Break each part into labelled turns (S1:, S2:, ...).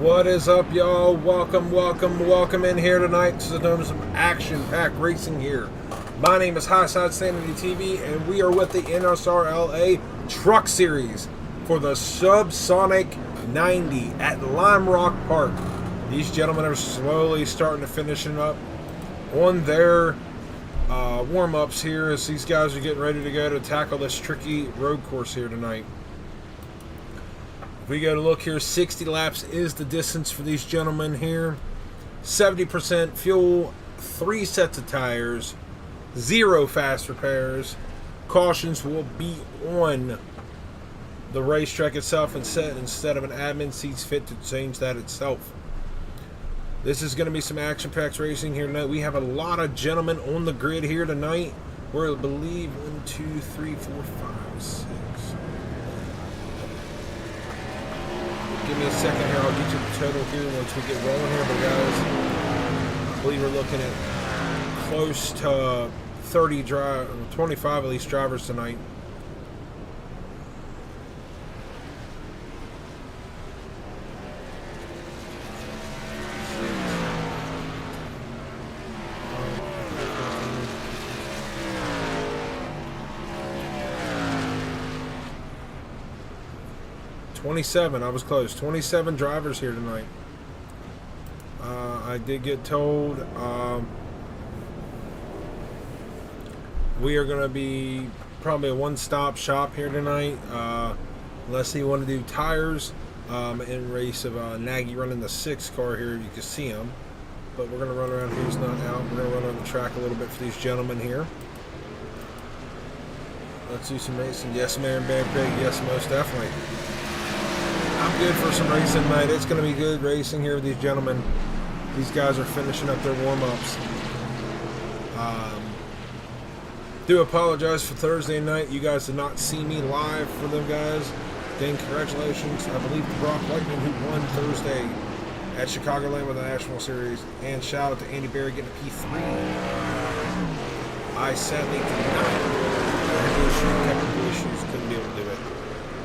S1: What is up, y'all? Welcome in here tonight to some action-packed racing here. My name is Highside Sanity TV, and we are with the Nsrla Truck Series for the Subsonic 90 at Lime Rock Park. These gentlemen are slowly starting to finishing up on their warm-ups here as these guys are getting ready to go to tackle this tricky road course here tonight. We go to look here, 60 laps is the distance for these gentlemen here. 70% fuel, 3 sets of tires, 0 fast repairs. Cautions will be on the racetrack itself instead of an admin seats fit to change that itself. This is going to be some action-packed racing here tonight. We have a lot of gentlemen on the grid here tonight. We're, I believe, 1, 2, 3, 4, 5, 6. Give me a second here. I'll get you the total here once we get rolling here. But guys, I believe we're looking at close to 25 at least drivers tonight. I was close. 27 drivers here tonight. I did get told we are going to be probably a one-stop shop here tonight. Unless you want to do tires in race of Nagy running the 6 car here. You can see him. But we're going to run around. He's not out. We're going to run on the track a little bit for these gentlemen here. Let's do some racing. Yes, Mayor Bad Pig. Yes, most definitely. I'm good for some racing tonight. It's going to be good racing here with these gentlemen. These guys are finishing up their warm-ups. Do apologize for Thursday night. You guys did not see me live for them guys. Again, congratulations. I believe to Brock Whiteman, who won Thursday at Chicagoland with the National Series. And shout out to Andy Berry getting a P3. I sadly did not have technical issues. Couldn't be able to do it.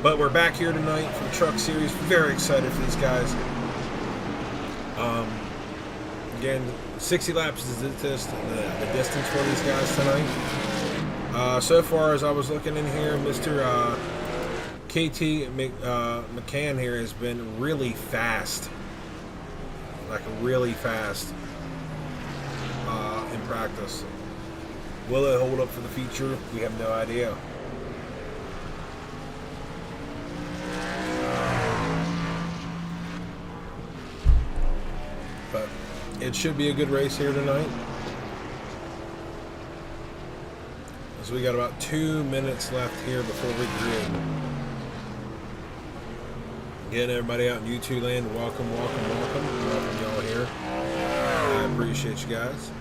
S1: But we're back here tonight for the Truck Series. Very excited for these guys. Again, 60 laps is the distance for these guys tonight. So far as I was looking in here, Mr. KT McCann here has been really fast. Like really fast in practice. Will it hold up for the future? We have no idea. But it should be a good race here tonight. So we got about 2 minutes left here before we grid. Again, everybody out in YouTube land, welcome y'all here. I appreciate you guys.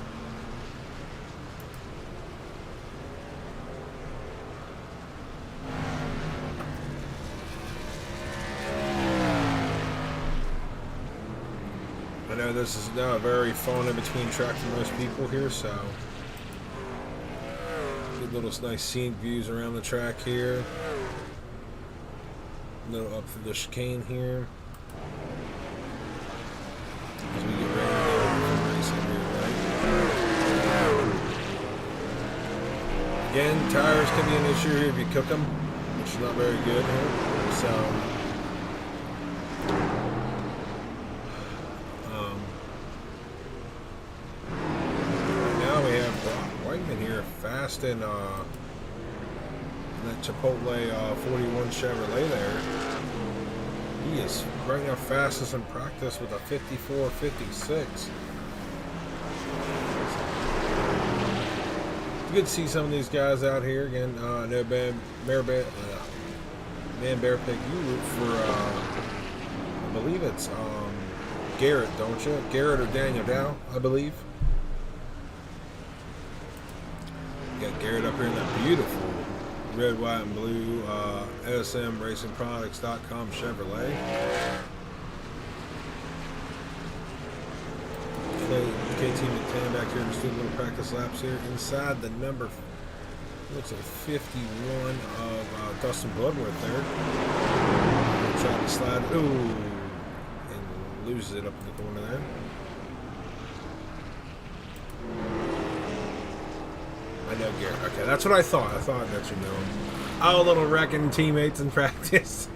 S1: I know this is now a very fun in between track for most people here, so good little nice scenic views around the track here. A little up through the chicane here. As we get ready to race here, right? Again, tires can be an issue here if you cook them, which is not very good here. So fast in that Chipotle 41 Chevrolet there. He is right now fastest in practice with a 54.56. Good to see some of these guys out here again. I know Man Bear Pig, you root for I believe it's Garrett, don't you? Garrett or Daniel Dow, I believe. Got Garrett up here in that beautiful red, white, and blue smracingproducts.com Chevrolet. KT McCann back here just doing little practice laps here inside the number looks like 51 of Dustin Bloodworth there. Trying to slide. Ooh. And loses it up in the corner there. I know Garrett. Okay, that's what I thought. I thought that you know him. Oh, little wrecking teammates in practice.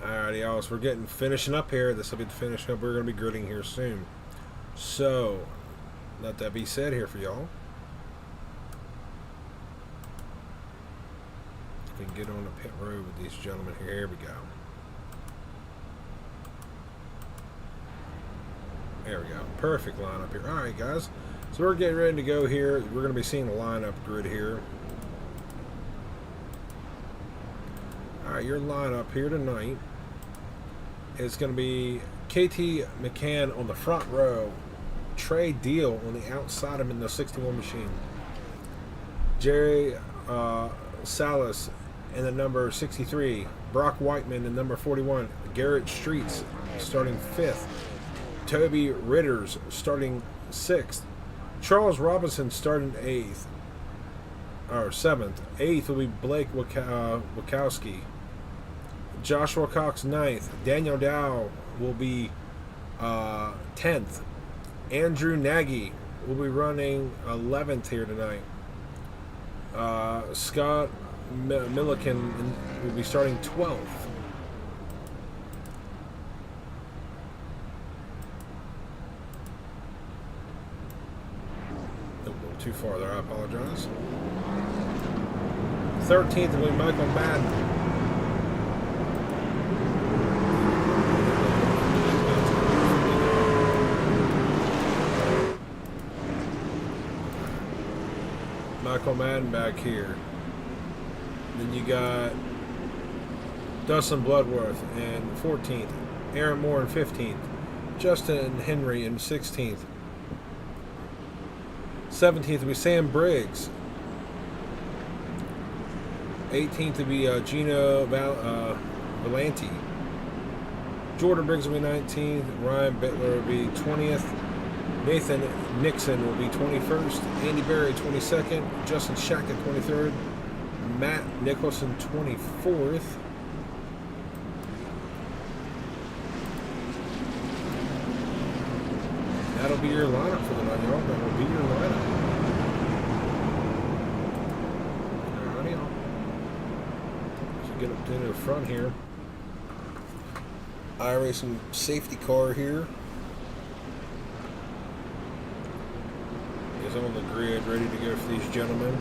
S1: Alrighty, y'all. So we're finishing up here. This will be the finish up. We're going to be gridding here soon. So, let that be said here for y'all. We can get on the pit road with these gentlemen here. Here we go. There we go. Perfect lineup here. Alright, guys. So we're getting ready to go here. We're going to be seeing the lineup grid here. Alright, your lineup here tonight is going to be KT McCann on the front row. Trey Deal on the outside of him in the 61 machine. Jerry Salas in the number 63. Brock Whiteman in number 41. Garrett Streets starting 5th. Toby Ritters starting 6th. Charles Robinson starting 8th. Or 7th. 8th will be Blake Wachowski. Joshua Cox 9th. Daniel Dow will be 10th. Andrew Nagy will be running 11th here tonight. Scott Milliken will be starting 12th. A little too far there, I apologize. 13th will be Michael Madden. Michael Madden back here. Then you got Dustin Bloodworth in 14th. Aaron Moore in 15th. Justin Henry in 16th. 17th will be Sam Briggs. 18th will be Gino Valenti. Jordan Briggs will be 19th. Ryan Bittler will be 20th. Nathan Nixon will be 21st. Andy Berry 22nd. Justin Shackett 23rd. Matt Nicholson 24th. That'll be your lineup for the night, y'all. That will be your lineup. Alrighty, y'all. So get up to the front here. iRacing safety car here. Is on the grid, ready to go for these gentlemen.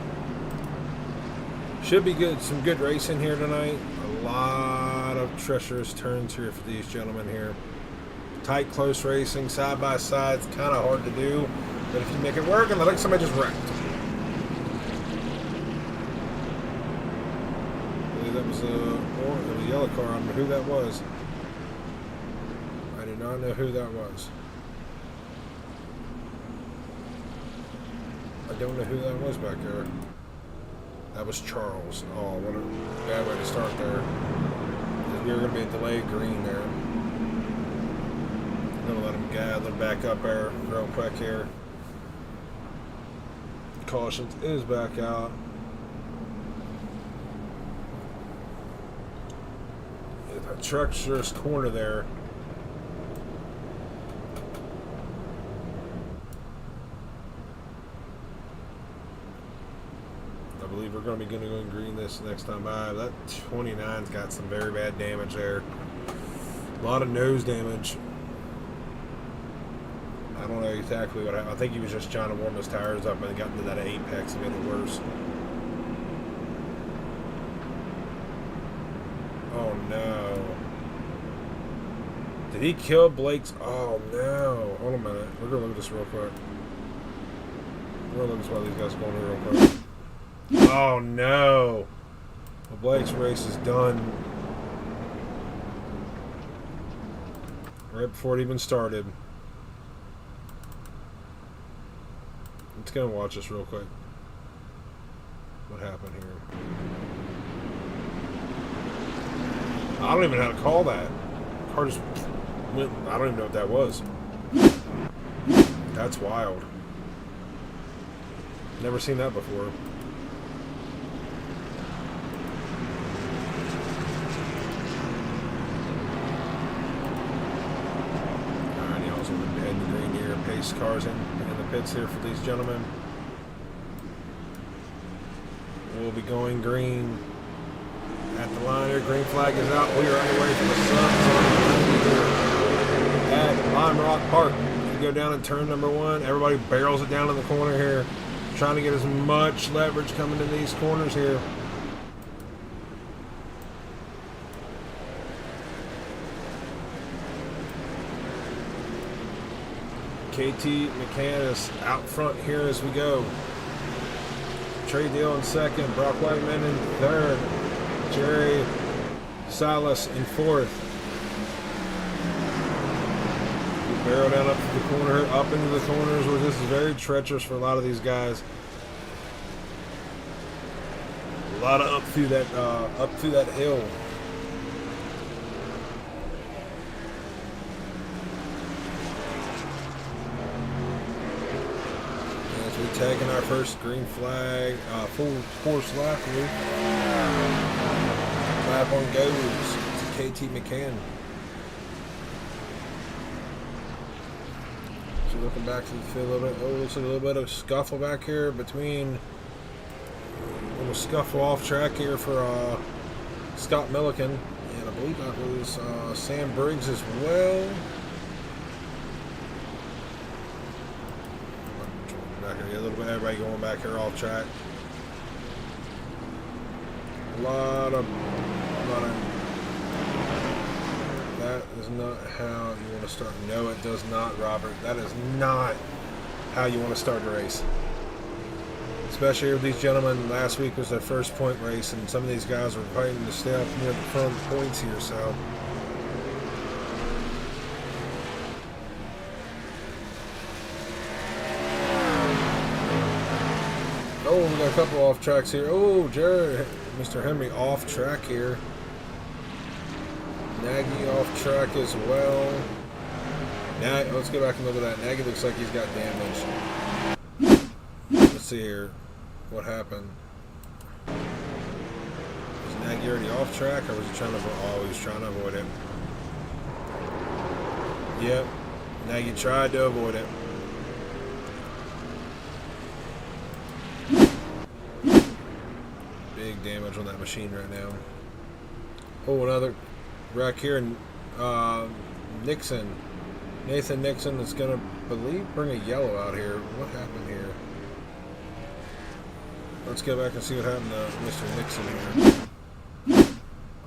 S1: Should be good. Some good racing here tonight. A lot of treacherous turns here for these gentlemen here. Tight, close racing, side by side. It's kind of hard to do, but if you make it work, and I think somebody just wrecked. I believe that was a yellow car. I don't know who that was. I do not know who that was. I don't know who that was back there. That was Charles. Oh, what a bad way to start there. We were going to be a delayed green there. I'm going to let him gather back up there real quick here. Cautions is back out. That treacherous corner there. I believe we're going to be going to go and green this next time by. That 29's got some very bad damage there. A lot of nose damage. I don't know exactly what happened. I think he was just trying to warm his tires up and got into that apex and made it worse. Oh no. Did he kill Blake's? Oh no. Hold on a minute. We're going to look at this real quick. We're going to look at while these guys are going here real quick. Oh no! Well, Blake's race is done right before it even started. Let's go and watch this real quick. What happened here? I don't even know how to call that. Car just went. I don't even know what that was. That's wild. Never seen that before. race cars in the pits here for these gentlemen. We'll be going green at the line here. Green flag is out. We are underway for the Subsonic at Lime Rock Park. We go down in turn number 1. Everybody barrels it down in the corner here, trying to get as much leverage coming in these corners here. KT McCann is out front here as we go. Trey Deal in second. Brock Whiteman in third. Jerry Silas in fourth. We barrel down up to the corner, up into the corners where this is very treacherous for a lot of these guys. A lot of up through that hill. We're taking our first green flag, full course lap. Lap on goes to KT McCann. So looking back to the field a little bit. Oh, looks like a little bit of scuffle back here between. A little scuffle off track here for Scott Milliken, and I believe that was Sam Briggs as well. A little bit, everybody going back here off track. A lot of. That is not how you want to start. No, it does not, Robert. That is not how you want to start a race. Especially with these gentlemen. Last week was their first point race, and some of these guys were fighting to stay up near the front points here. So. Oh, we got a couple off tracks here. Oh, Jared, Mr. Henry off track here. Nagy off track as well. Now, let's go back and look at that. Nagy looks like he's got damage. Let's see here. What happened? Was Nagy already off track, or was he trying to avoid? Oh, he was trying to avoid it. Yep. Nagy tried to avoid it. Big damage on that machine right now. Oh, another wreck here. Nixon. Nathan Nixon is going to, bring a yellow out here. What happened here? Let's go back and see what happened to Mr. Nixon here.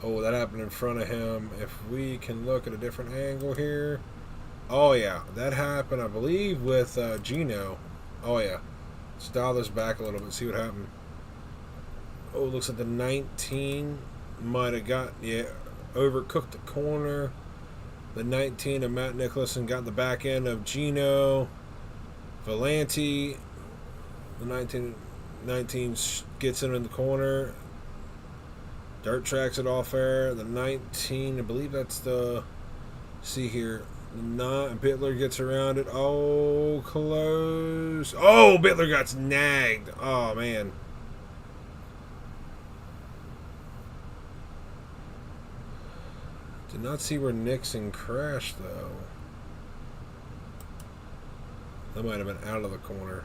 S1: Oh, that happened in front of him. If we can look at a different angle here. Oh, yeah. That happened, I believe, with Gino. Oh, yeah. Let's dial this back a little bit, see what happened. Oh, looks like the 19 might have got, overcooked the corner. The 19 of Matt Nicholson got the back end of Gino. Valenti. The 19 gets him in the corner. Dirt tracks it off there. The 19, I believe that's the, see here. Bittler gets around it. Oh, close. Oh, Bittler got snagged. Oh, man. Did not see where Nixon crashed, though. That might have been out of the corner.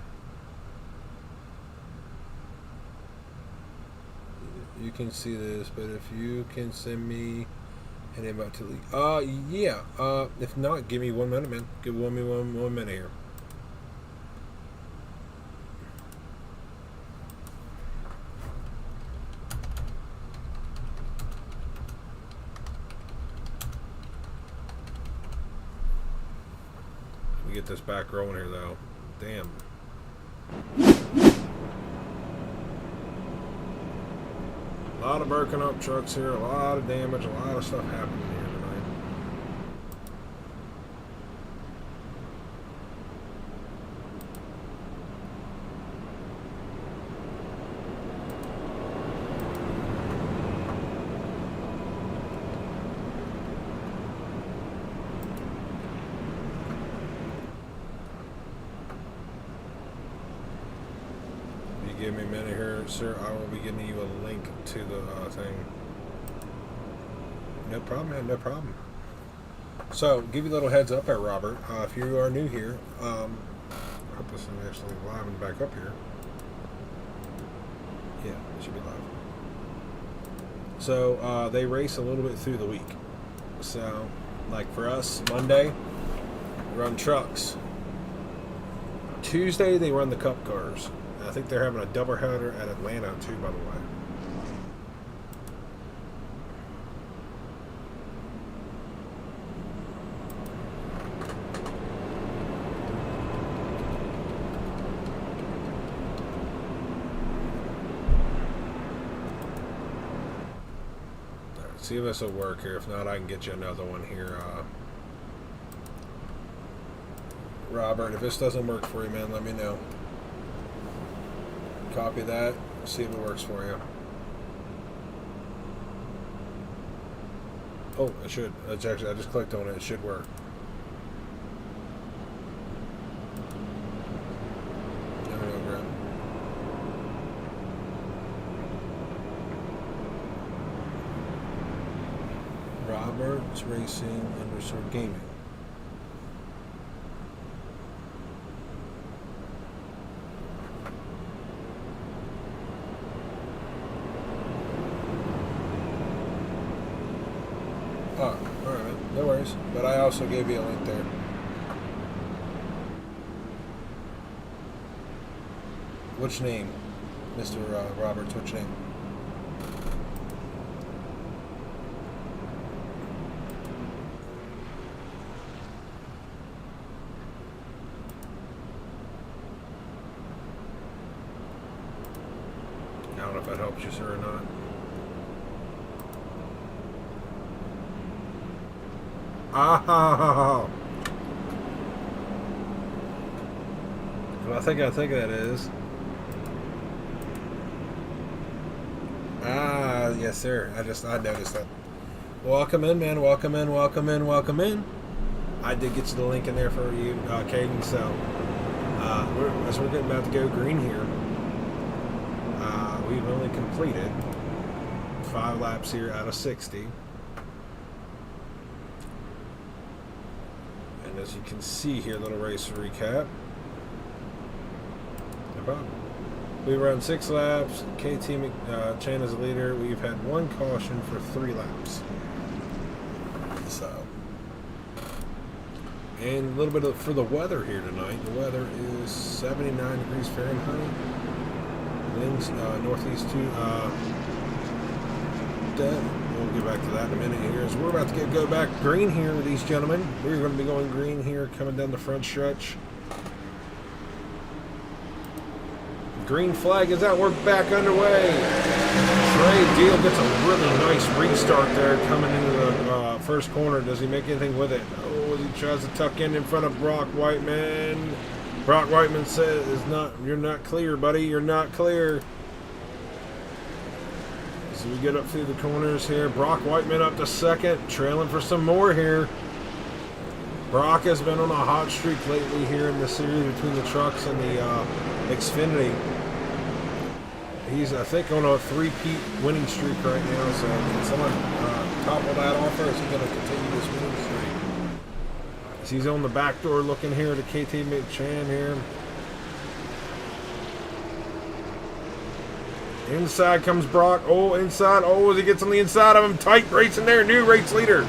S1: You can see this, but if you can send me an invite to leave. Yeah. If not, give me 1 minute, man. Give me one minute here. Get this back rolling here, though. Damn. A lot of broken up trucks here, a lot of damage, a lot of stuff happening here tonight. Give me a minute here, sir. I will be getting you a link to the thing. No problem, man. No problem. So, give you a little heads up there, Robert. If you are new here, I hope this is actually live and back up here. Yeah, it should be live. So, they race a little bit through the week. So, like for us, Monday, we run trucks. Tuesday, they run the cup cars. I think they're having a doubleheader at Atlanta, too, by the way. See if this will work here. If not, I can get you another one here. Robert, if this doesn't work for you, man, let me know. Copy that. See if it works for you. Oh, it should. It's actually, I just clicked on it. It should work. There we go, Grant. Roberts Racing _ Gaming. Oh, alright, man. No worries. But I also gave you a link there. Which name? Mr. Roberts, which name? I don't know if that helps you, sir, or not. Ah! Well, I think that is. Ah, yes, sir. I noticed that. Welcome in, man. Welcome in, welcome in, welcome in. I did get you the link in there for you, Caden. So, as we're getting about to go green here, we've only completed 5 laps here out of 60. And as you can see here, little race recap. No problem. We run 6 laps. KT Chan is the leader. We've had 1 caution for 3 laps. So, and a little bit for the weather here tonight. The weather is 79 degrees Fahrenheit. Winds northeast to we'll get back to that in a minute here. As we're about to go back green here with these gentlemen. We're going to be going green here, coming down the front stretch. Green flag is out. We're back underway. Trey Deal gets a really nice restart there coming into the first corner. Does he make anything with it? Oh, as he tries to tuck in front of Brock Whiteman. Brock Whiteman says, "You're not clear, buddy. You're not clear." So we get up through the corners here. Brock Whiteman up to second, trailing for some more here. Brock has been on a hot streak lately here in the series between the trucks and the Xfinity. He's, I think, on a 3-peat winning streak right now. So can someone topple that off, or is he going to continue this winning streak? So he's on the back door looking here to KT McChan here. Inside comes Brock. Oh, inside. Oh, as he gets on the inside of him. Tight race in there. New race leader.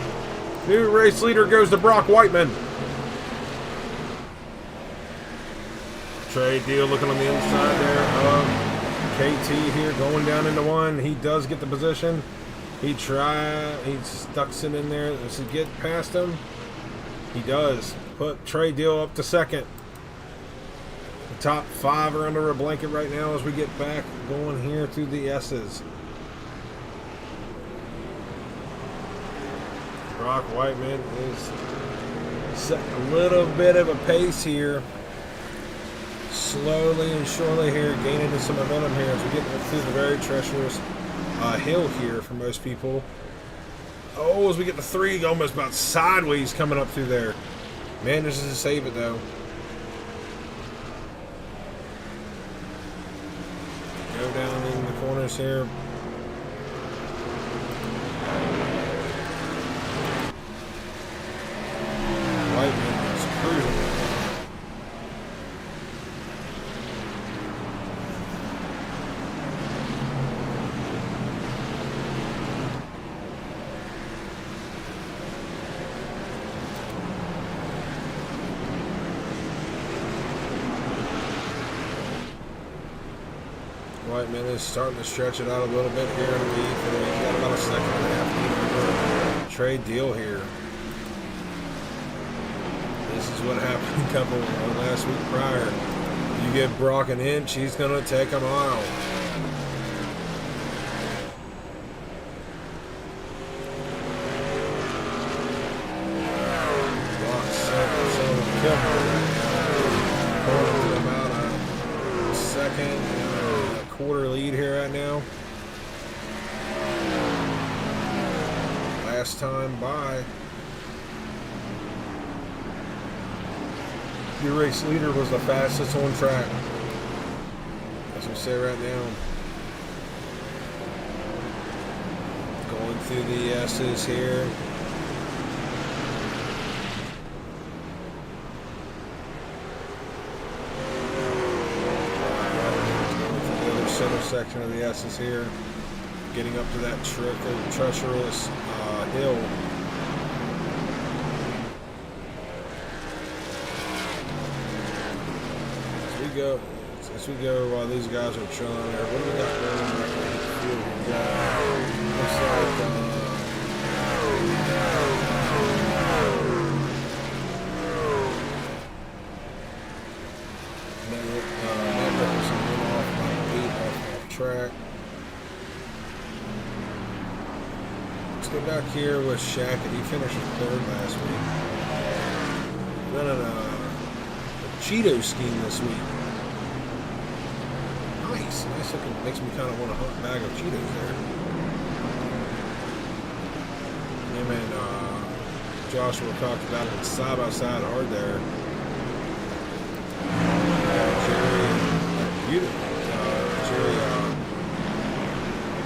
S1: New race leader goes to Brock Whiteman. Trey Deal looking on the inside there. KT here going down into 1. He does get the position. He stucks it in there. Does he get past him? He does. Put Trey Deal up to second. The top 5 are under a blanket right now as we get back going here through the S's. Brock Whiteman is setting a little bit of a pace here. Slowly and surely here, gaining some momentum here as we get through the very treacherous hill here for most people. Oh, as we get to 3, almost about sideways coming up through there. Manages to save it though. Go down in the corners here. Whiteman is starting to stretch it out a little bit here in the lead. He's got about a second and a half lead. Trade deal here. This is what happened a couple last week prior. You give Brock an inch, he's going to take a mile. Quarter lead here right now. Last time by, your race leader was the fastest on track. As we say right now. Going through the S's here. Center section of the S's here, getting up to that treacherous hill. As we go while these guys are chilling there. What do we got going on right here? Looks like track. Let's go back here with Shaq, and he finished third last week. Running a Cheeto scheme this week. Nice looking. Makes me kind of want a hot bag of Cheetos there. Him and Joshua talked about it side by side hard there. Jerry, beautiful.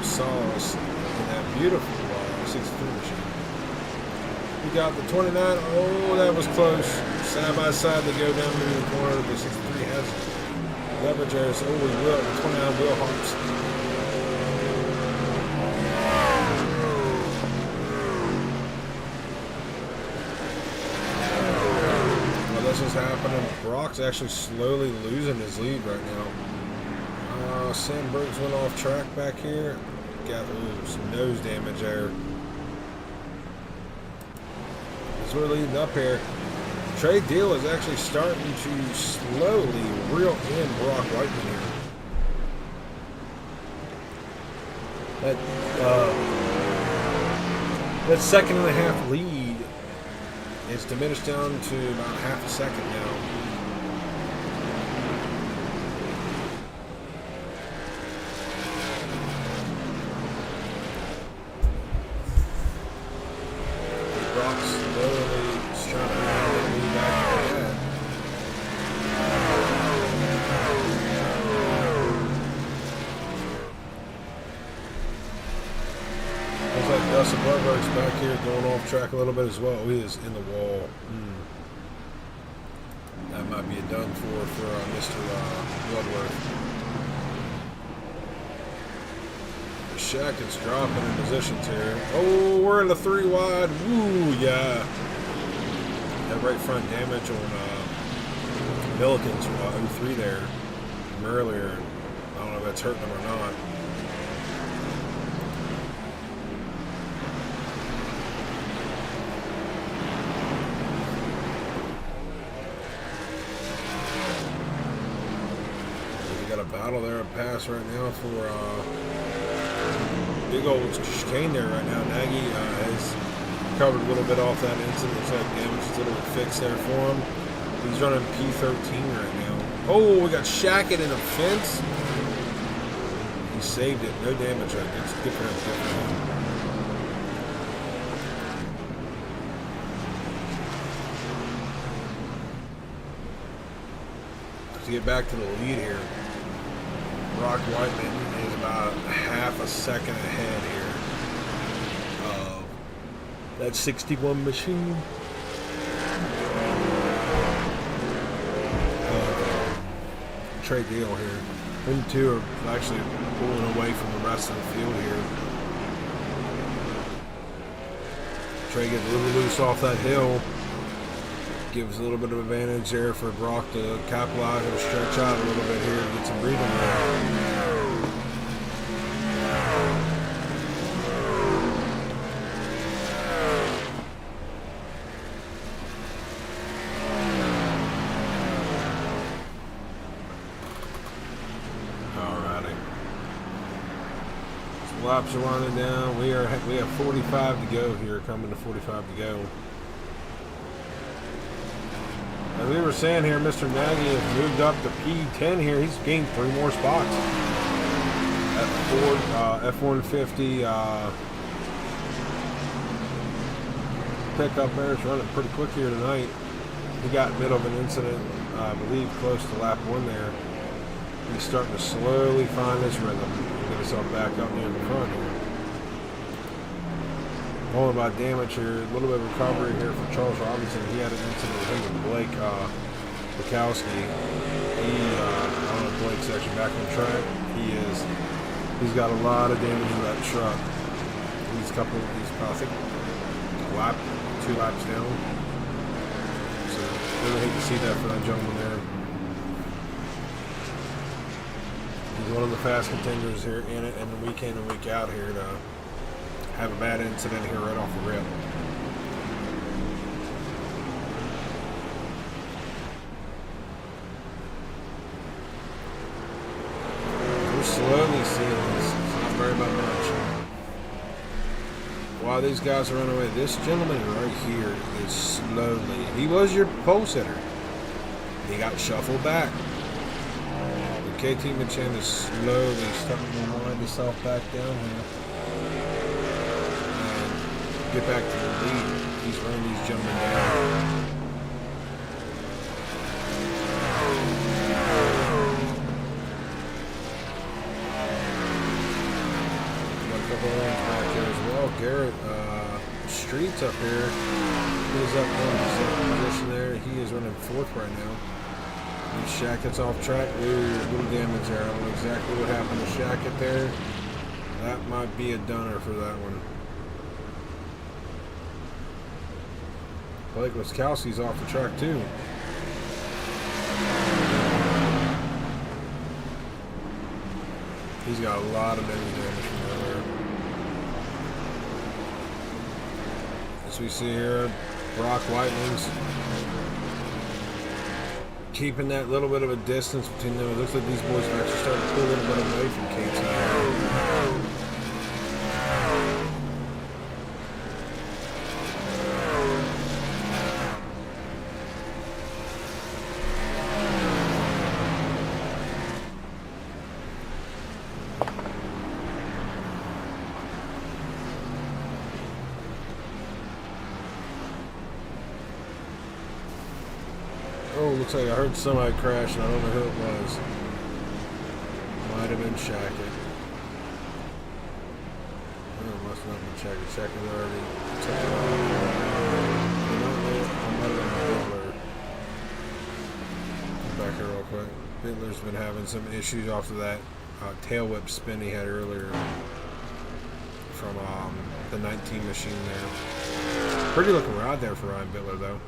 S1: Solace in that beautiful 63 machine. We got the 29. Oh, that was close. Side by side, they go down to the corner. The 63 has leverage there. So, oh, we will. The 29 will hops. Well, this is happening. Brock's actually slowly losing his lead right now. Sandberg's went off track back here. Got some nose damage there. As we're leading up here, trade deal is actually starting to slowly reel in Brock Whiteman here. That second and a half lead is diminished down to about half a second now. Back here going off track a little bit as well. He is in the wall. That might be a done for Mr. Bloodworth. Shaq is dropping in positions here. Oh, we're in the 3 wide. Woo, yeah. That right front damage on Milliken's 03 there from earlier. I don't know if that's hurting him or not. Battle there, a pass right now for big old chicane there right now. Nagy has covered a little bit off that incident. Looks like damage is a little fixed there for him. He's running P13 right now. Oh, we got Shackett in a fence. He saved it. No damage right there. It's good for him. Good for him. To get back to the lead here. Brock Whiteman is about half a second ahead here of that 61 machine. Trade deal here. Them two are actually pulling away from the rest of the field here. Trey gets a little loose off that hill. Gives a little bit of advantage there for Brock to capitalize and stretch out a little bit here and get some breathing room. Laps are winding down. We have 45 to go here, coming to 45 to go. As we were saying here, Mr. Nagy has moved up to P10 here. He's gained 3 more spots. F-150 pickup there is running pretty quick here tonight. He got in the middle of an incident, I believe, close to lap 1 there. He's starting to slowly find his rhythm and get himself back up near the front here. All about damage here, a little bit of recovery here for Charles Robinson. He had an incident with him and Blake Bukowski. I don't know if Blake's actually back on track. He's got a lot of damage to that truck. He's I think 2 laps down. So really hate to see that for that gentleman there. He's one of the fast contenders here in it, and week in and week out here to have a bad incident here right off the rip. We're slowly seeing this. It's not very much. While these guys are running away, this gentleman right here is slowly. He was your pole sitter. He got shuffled back. The KT Machin is slowly starting to wind himself back down here. Get back to the lead. He's running these gentlemen down. Got a couple of lanes back there as well. Garrett Streets up here. He's up on his position there. He is running 4th right now. And Shackett's off track. Ooh, a little damage there. I don't know exactly what happened to Shackett there. That might be a dunner for that one. Blake Wiskowski's off the track too. He's got a lot of damage from earlier. As we see here, Brock Whiteling's keeping that little bit of a distance between them. It looks like these boys are actually starting to pull a little bit away from KT. Looks like I heard somebody crash, and I don't know who it was. Might have been Shackett. Oh, it must not have been Shackett. Shackett already took it off. I don't know. I might have been Bittler. Back here real quick. Bittler's been having some issues off of that tail whip spin he had earlier from the 19 machine there. Pretty looking ride there for Ryan Bittler, though.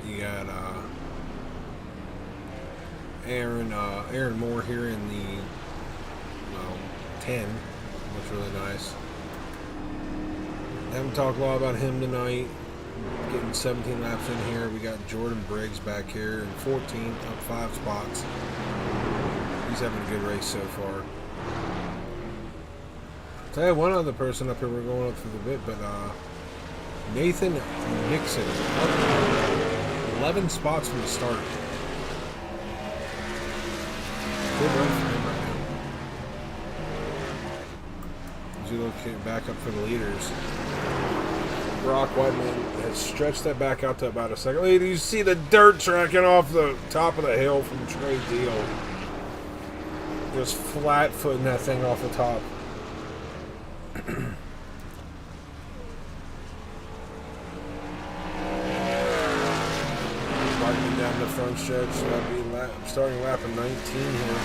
S1: You got Aaron Moore here in the 10. Looks really nice. Haven't talked a lot about him tonight. Getting 17 laps in here. We got Jordan Briggs back here in 14th, up 5 spots. He's having a good race so far. So I have one other person up here we're going up through the bit, but Nathan Nixon. 11 spots from the start. Good run for him right now. As you look back up for the leaders, Brock Whiteman has stretched that back out to about a second. Look, you see the dirt tracking off the top of the hill from Trey Deal. Just flat footing that thing off the top. Down the front stretch, so that'll be starting lap of 19 here.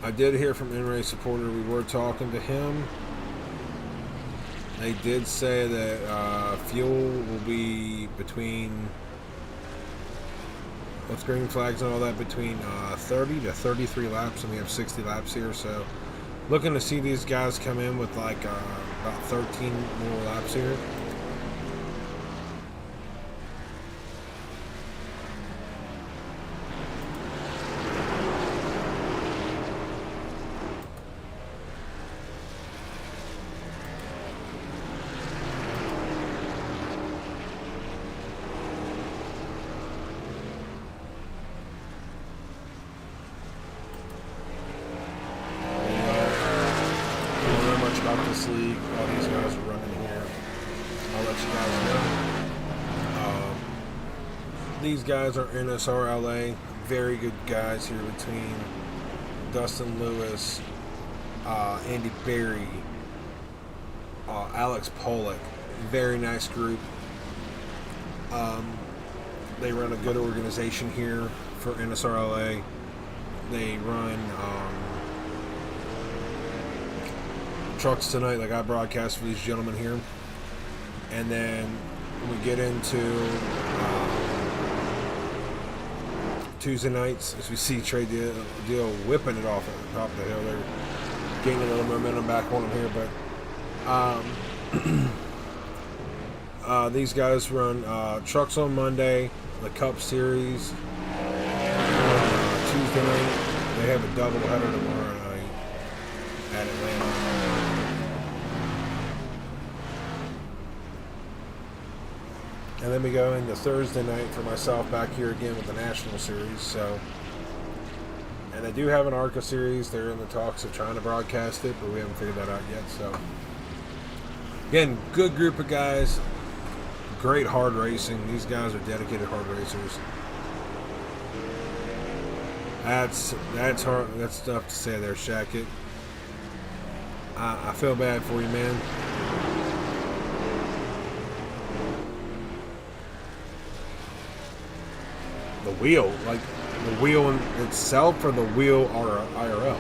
S1: I did hear from Nsrla supporter. We were talking to him. They did say that fuel will be between, with green flags and all that, between 30 to 33 laps, and we have 60 laps here. So looking to see these guys come in with like about 13 more laps here. you guys know. These guys are Nsrla, very good guys here between Dustin Lewis, Andy Berry, Alex Pollock. Very nice group. They run a good organization here for Nsrla. They run trucks tonight, like I broadcast for these gentlemen here. And then when we get into Tuesday nights, as we see Trade Deal whipping it off at the top of the hill, they're gaining a little momentum back on them here. But these guys run trucks on Monday, the Cup Series Tuesday night. They have a doubleheader tomorrow night at Atlanta. And then we go into Thursday night for myself back here again with the National Series. So, and they do have an ARCA Series. They're in the talks of trying to broadcast it, but we haven't figured that out yet. So, again, good group of guys. Great hard racing. These guys are dedicated hard racers. That's hard. That's tough to say there, Shackett. I feel bad for you, man. The wheel, like the wheel in itself, or the wheel IRL?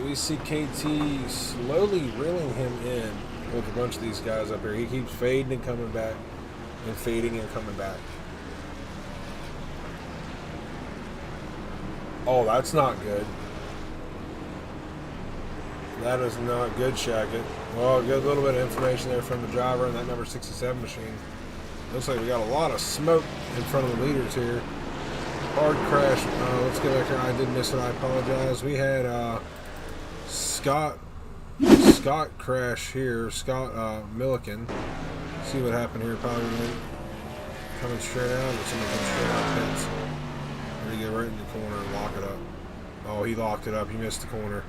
S1: We see KT slowly reeling him in with a bunch of these guys up here. He keeps fading and coming back, and fading and coming back. Oh, that's not good. That is not good, Shackett. Well, get a little bit of information there from the driver on that number 67 machine. Looks like we got a lot of smoke in front of the leaders here. Hard crash. Let's get back here. I did miss it. I apologize. We had Scott crash here. Scott Milliken. See what happened here. Probably coming straight out, or somebody coming straight out pits. Or he get right in the corner and lock it up. Oh, he locked it up. He missed the corner.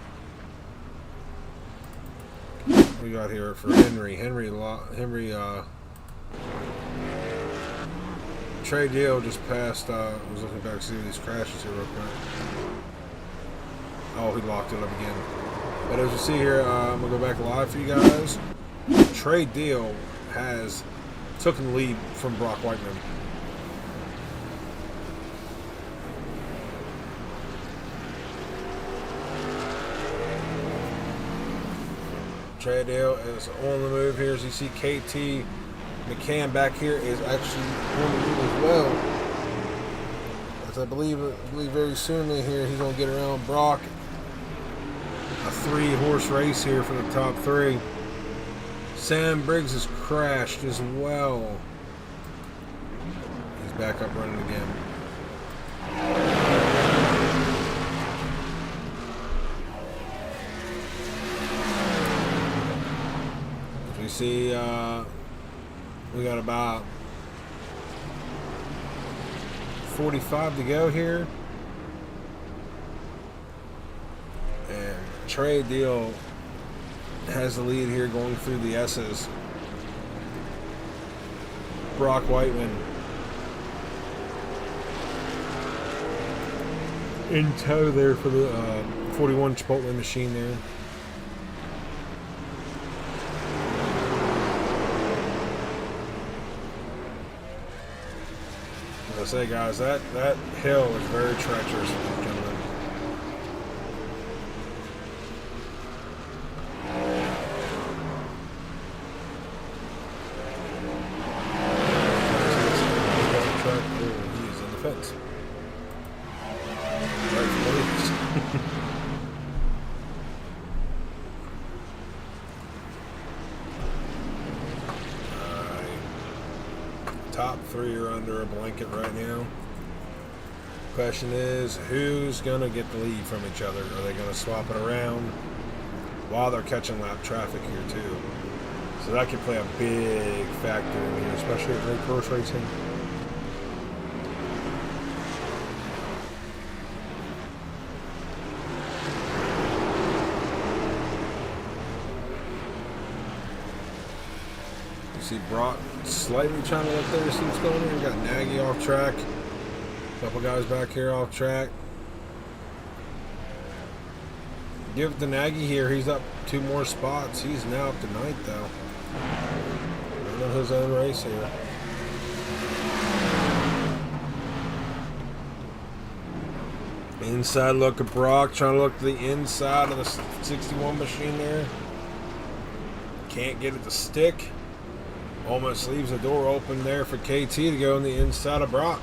S1: What we got here for Henry. Henry. Trade Deal just passed. I was looking back to see these crashes here real quick. Oh, he locked it up again. But as you see here, I'm going to go back live for you guys. Trade Deal has taken the lead from Brock Whiteman. Trade Deal is on the move here. As you see, KT McCann back here is actually on the move as well. As I believe very soonly here, he's going to get around Brock. A 3-horse race here for the top 3. Sam Briggs has crashed as well. He's back up running again. As we see, we got about 45 to go here. And Trade Deal has the lead here going through the S's. Brock Whiteman in tow there for the 41 Chipotle machine there. As I say, guys, that hill is very treacherous for these gentlemen. He's in the fence. Top 3 are under a blanket right now. Question is, who's going to get the lead from each other? Are they going to swap it around? while they're catching lap traffic here too. So that could play a big factor in here, especially at road course racing. You see Brock slightly trying to look there to see what's going on. We got Nagy off track. A couple guys back here off track. Give it to Nagy here. He's up 2 more spots. He's now up to 9th though. Running his own race here. Inside look at Brock. Trying to look to the inside of the 61 machine there. Can't get it to stick. Almost leaves the door open there for KT to go on the inside of Brock.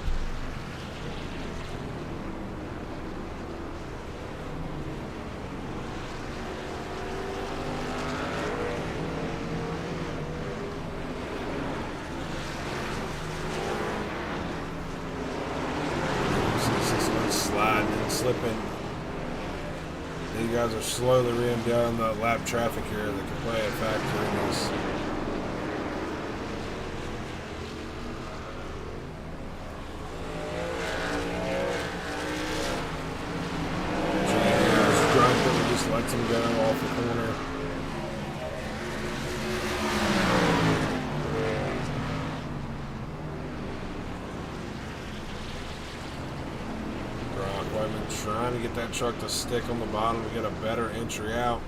S1: Sliding and slipping. These guys are slowly rearing down the lap traffic here that can play a factor in this. Just lets him go off the corner. Trying to get that truck to stick on the bottom to get a better entry out.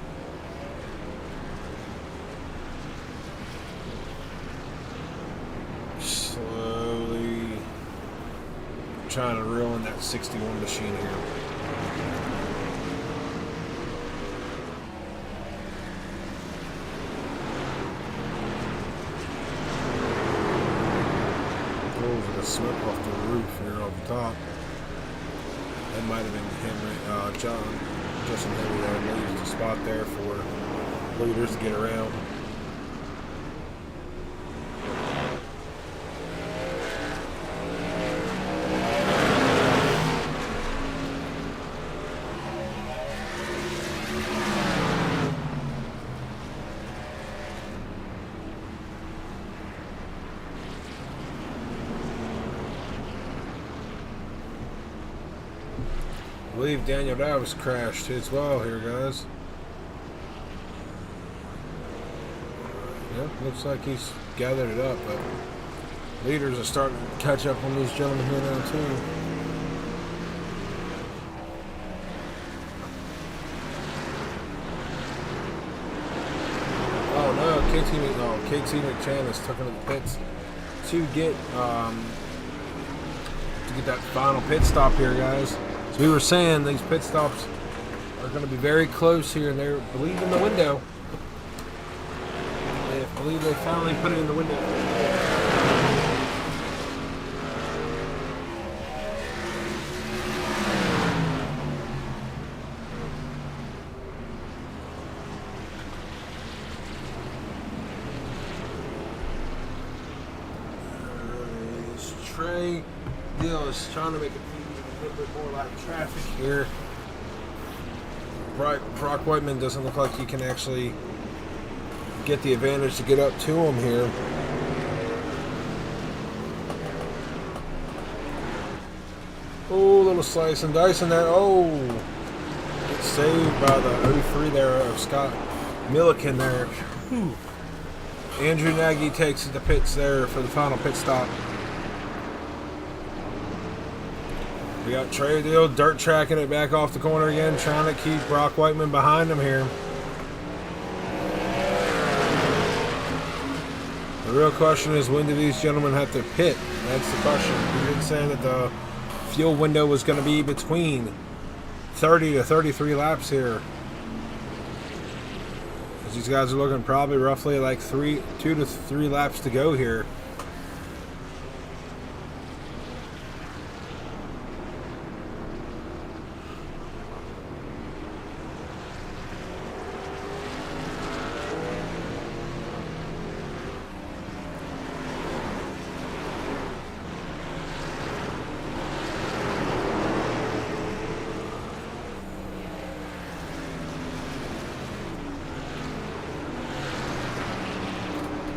S1: Slowly trying to reel in that 61 machine here. Over the slip off the roof here off the top. That might have been Henry, Justin Henry there. They used a spot there for leaders to get around. I believe Daniel Davis crashed as well here, guys. Yep, looks like he's gathered it up, but leaders are starting to catch up on these gentlemen here now too. Oh no, KT McChan is tucking to the pits to get that final pit stop here, guys. We were saying these pit stops are going to be very close here, and they're believe in the window. They believe they finally put it in the window. Trey Deal is trying to make it a little bit more like traffic here. Brock Whiteman doesn't look like he can actually get the advantage to get up to him here. Oh, little slice and dice in there. Oh, it's saved by the 03 there of Scott Milliken there. Whew. Andrew Nagy takes it to pits there for the final pit stop. We got Trey Deal dirt tracking it back off the corner again, trying to keep Brock Whiteman behind him here. The real question is, when do these gentlemen have to pit? That's the question. We did say that the fuel window was going to be between 30 to 33 laps here. These guys are looking probably roughly like 2 to 3 laps to go here.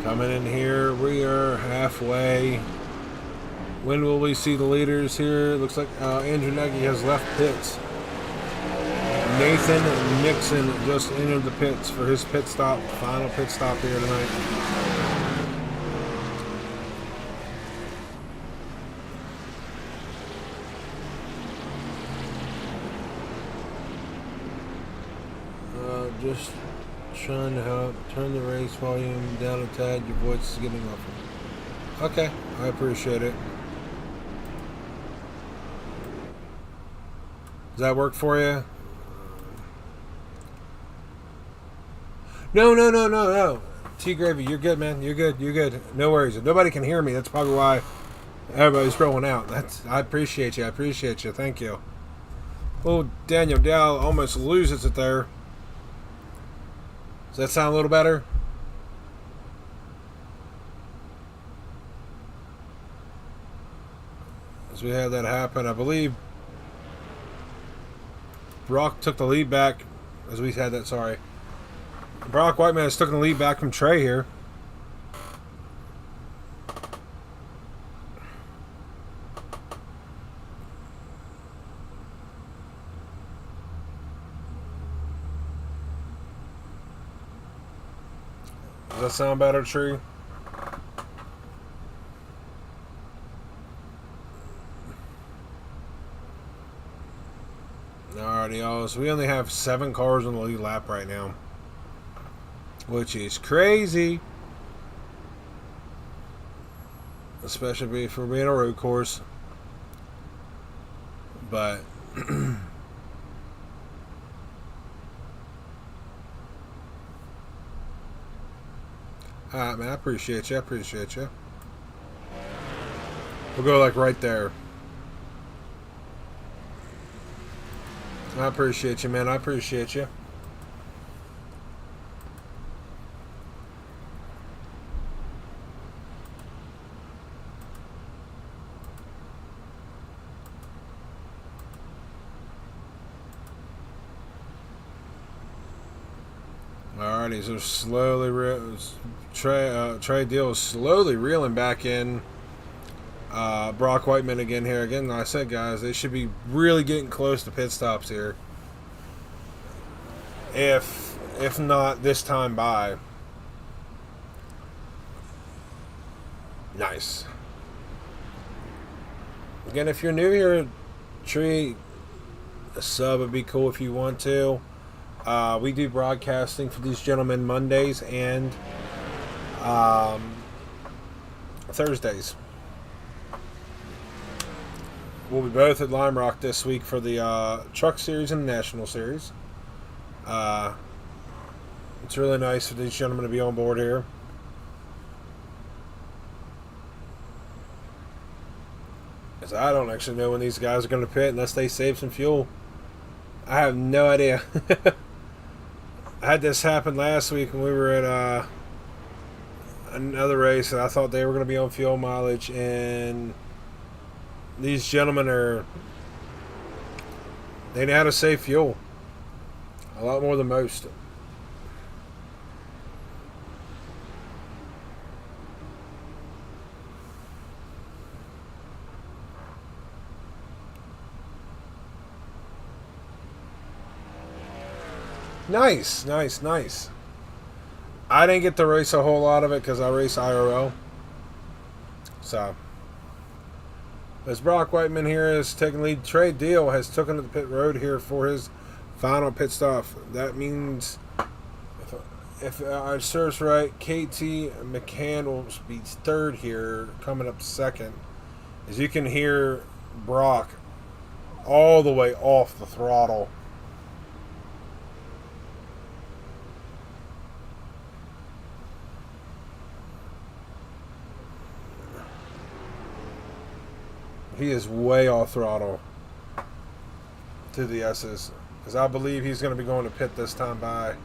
S1: Coming in here, we are halfway. When will we see the leaders here? It looks like Andrew Nagy has left pits. Nathan Nixon just entered the pits for his pit stop, final pit stop here tonight. Just trying to help turn the race volume down a tad. Your voice is getting muffled. Okay, I appreciate it. Does that work for you? No. T Gravy, you're good, man. You're good. No worries. If nobody can hear me, that's probably why everybody's rolling out. I appreciate you. Thank you. Oh, Daniel Dow almost loses it there. Does that sound a little better? As we had that happen, I believe Brock took the lead back. As we had that, sorry. Brock Whiteman has taken the lead back from Trey here. Does that sound better, Tree? Alrighty, y'all. So we only have 7 cars on the lead lap right now, which is crazy, especially for being a road course. But alright, man, I appreciate you. We'll go like right there. I appreciate you, man. I appreciate you. Alrighty, so slowly, Trey Deal is slowly reeling back in. Brock Whiteman again here. Again, like I said, guys, they should be really getting close to pit stops here. If not this time by. Nice. Again, if you're new here, Tree, a sub would be cool if you want to. We do broadcasting for these gentlemen Mondays and Thursdays. We'll be both at Lime Rock this week for the Truck Series and the National Series. It's really nice for these gentlemen to be on board here. Because I don't actually know when these guys are going to pit unless they save some fuel. I have no idea. I had this happen last week when we were at another race, and I thought they were going to be on fuel mileage, and these gentlemen they know how to save fuel a lot more than most. Nice. I didn't get to race a whole lot of it because I race IRL. So, as Brock Whiteman here is taking lead, Trey Deal has taken to the pit road here for his final pit stop. That means, if I serves right, KT McCann will be third here, coming up second. As you can hear Brock all the way off the throttle. He is way off throttle to the S's. Because I believe he's going to be going to pit this time by.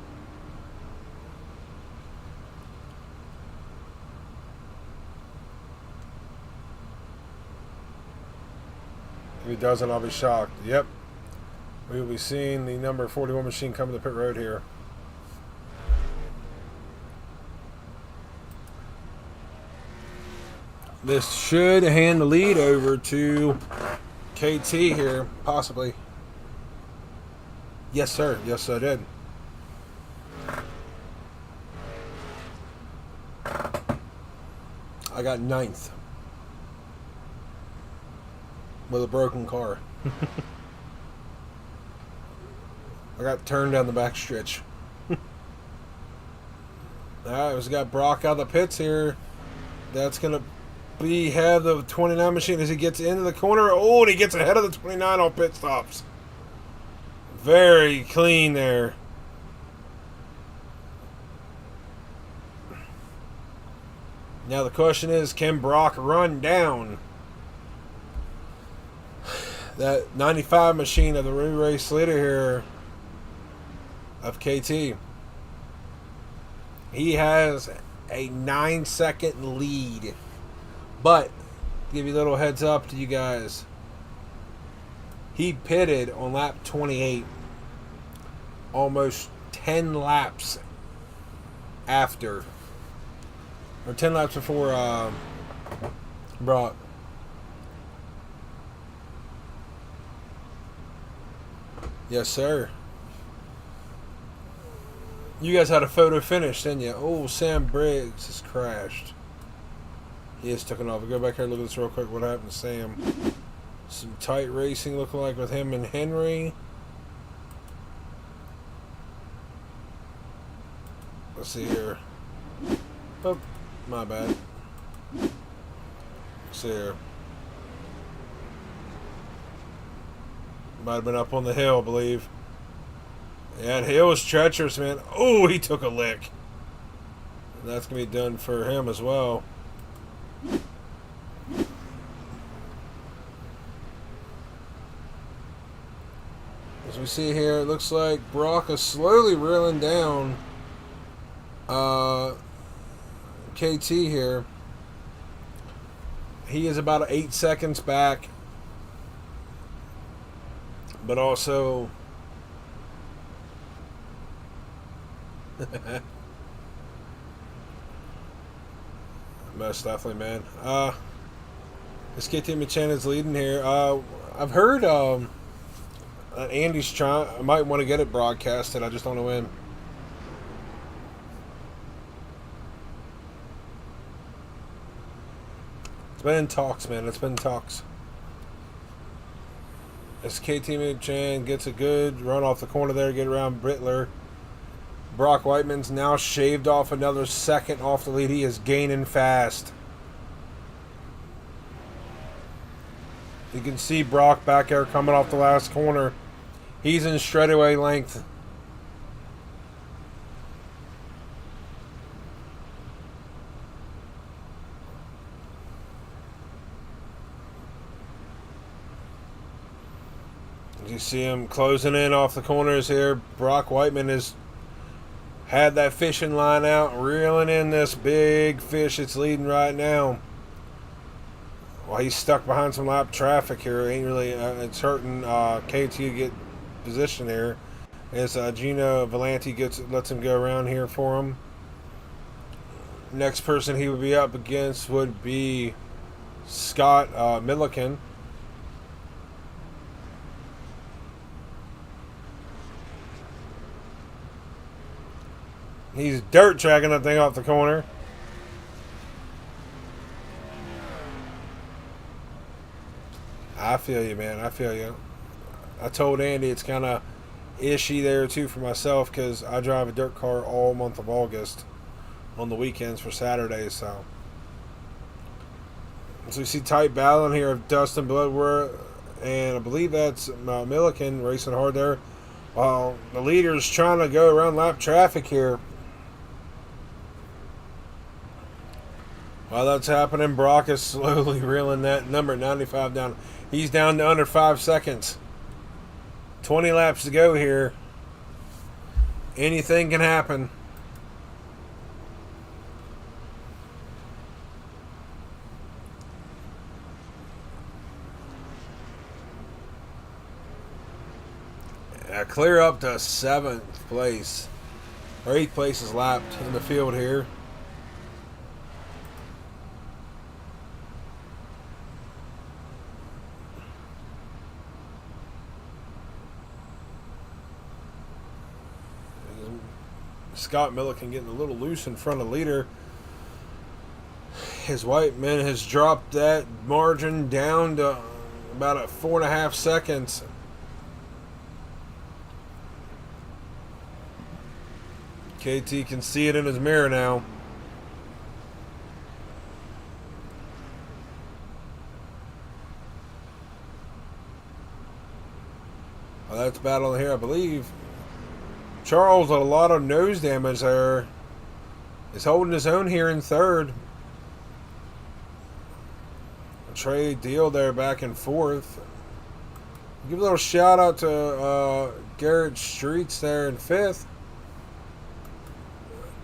S1: If he doesn't, I'll be shocked. Yep. We will be seeing the number 41 machine come to the pit road here. This should hand the lead over to KT here, possibly. Yes, sir. Yes, I did. I got 9th with a broken car. I got turned down the back stretch. Alright, we got Brock out of the pits here. That's going to have the 29 machine as he gets into the corner. Oh, and he gets ahead of the 29 on pit stops. Very clean there. Now the question is, can Brock run down that 95 machine of the re-race leader here of KT? He has a 9-second lead. But, to give you a little heads up to you guys, he pitted on lap 28 almost 10 laps after, or 10 laps before Brock. Yes, sir. You guys had a photo finish, didn't you? Oh, Sam Briggs has crashed. He is taken off. We'll go back here and look at this real quick. What happened to Sam? Some tight racing looking like with him and Henry. Let's see here. Oh, my bad. Let's see here. Might have been up on the hill, I believe. Yeah, the hill was treacherous, man. Oh, he took a lick. And that's going to be done for him as well. As we see here, it looks like Brock is slowly reeling down KT here. He is about 8 seconds back. But also... most definitely, man. This KT Machan is leading here. I've heard Andy's trying. I might want to get it broadcasted. I just don't know when. It's been in talks, man. It's been in talks. As KT Machan gets a good run off the corner there, get around Brittler. Brock Whiteman's now shaved off another second off the lead. He is gaining fast. You can see Brock back there coming off the last corner. He's in straightaway length. You see him closing in off the corners here. Brock Whiteman has had that fishing line out, reeling in this big fish that's leading right now. Well, he's stuck behind some lap traffic here. Ain't really, it's hurting KT to get position here. As Gino Valenti lets him go around here for him. Next person he would be up against would be Scott Milliken. He's dirt tracking that thing off the corner. I feel you, man. I feel you. I told Andy it's kind of ishy there, too, for myself because I drive a dirt car all month of August on the weekends for Saturdays. So we see tight battling here of Dustin Bloodworth, and I believe that's Milliken racing hard there. While the leader's trying to go around lap traffic here. While that's happening, Brock is slowly reeling that number 95 down. He's down to under 5 seconds. 20 laps to go here. Anything can happen. Clear up to 7th place. Or 8th place is lapped in the field here. Scott Milliken getting a little loose in front of leader. His Whiteman has dropped that margin down to about 4.5 seconds. KT can see it in his mirror now. Well, that's battle here, I believe. Charles, a lot of nose damage there. Is holding his own here in third. Trey Deal there back and forth. Give a little shout out to Garrett Streets there in fifth.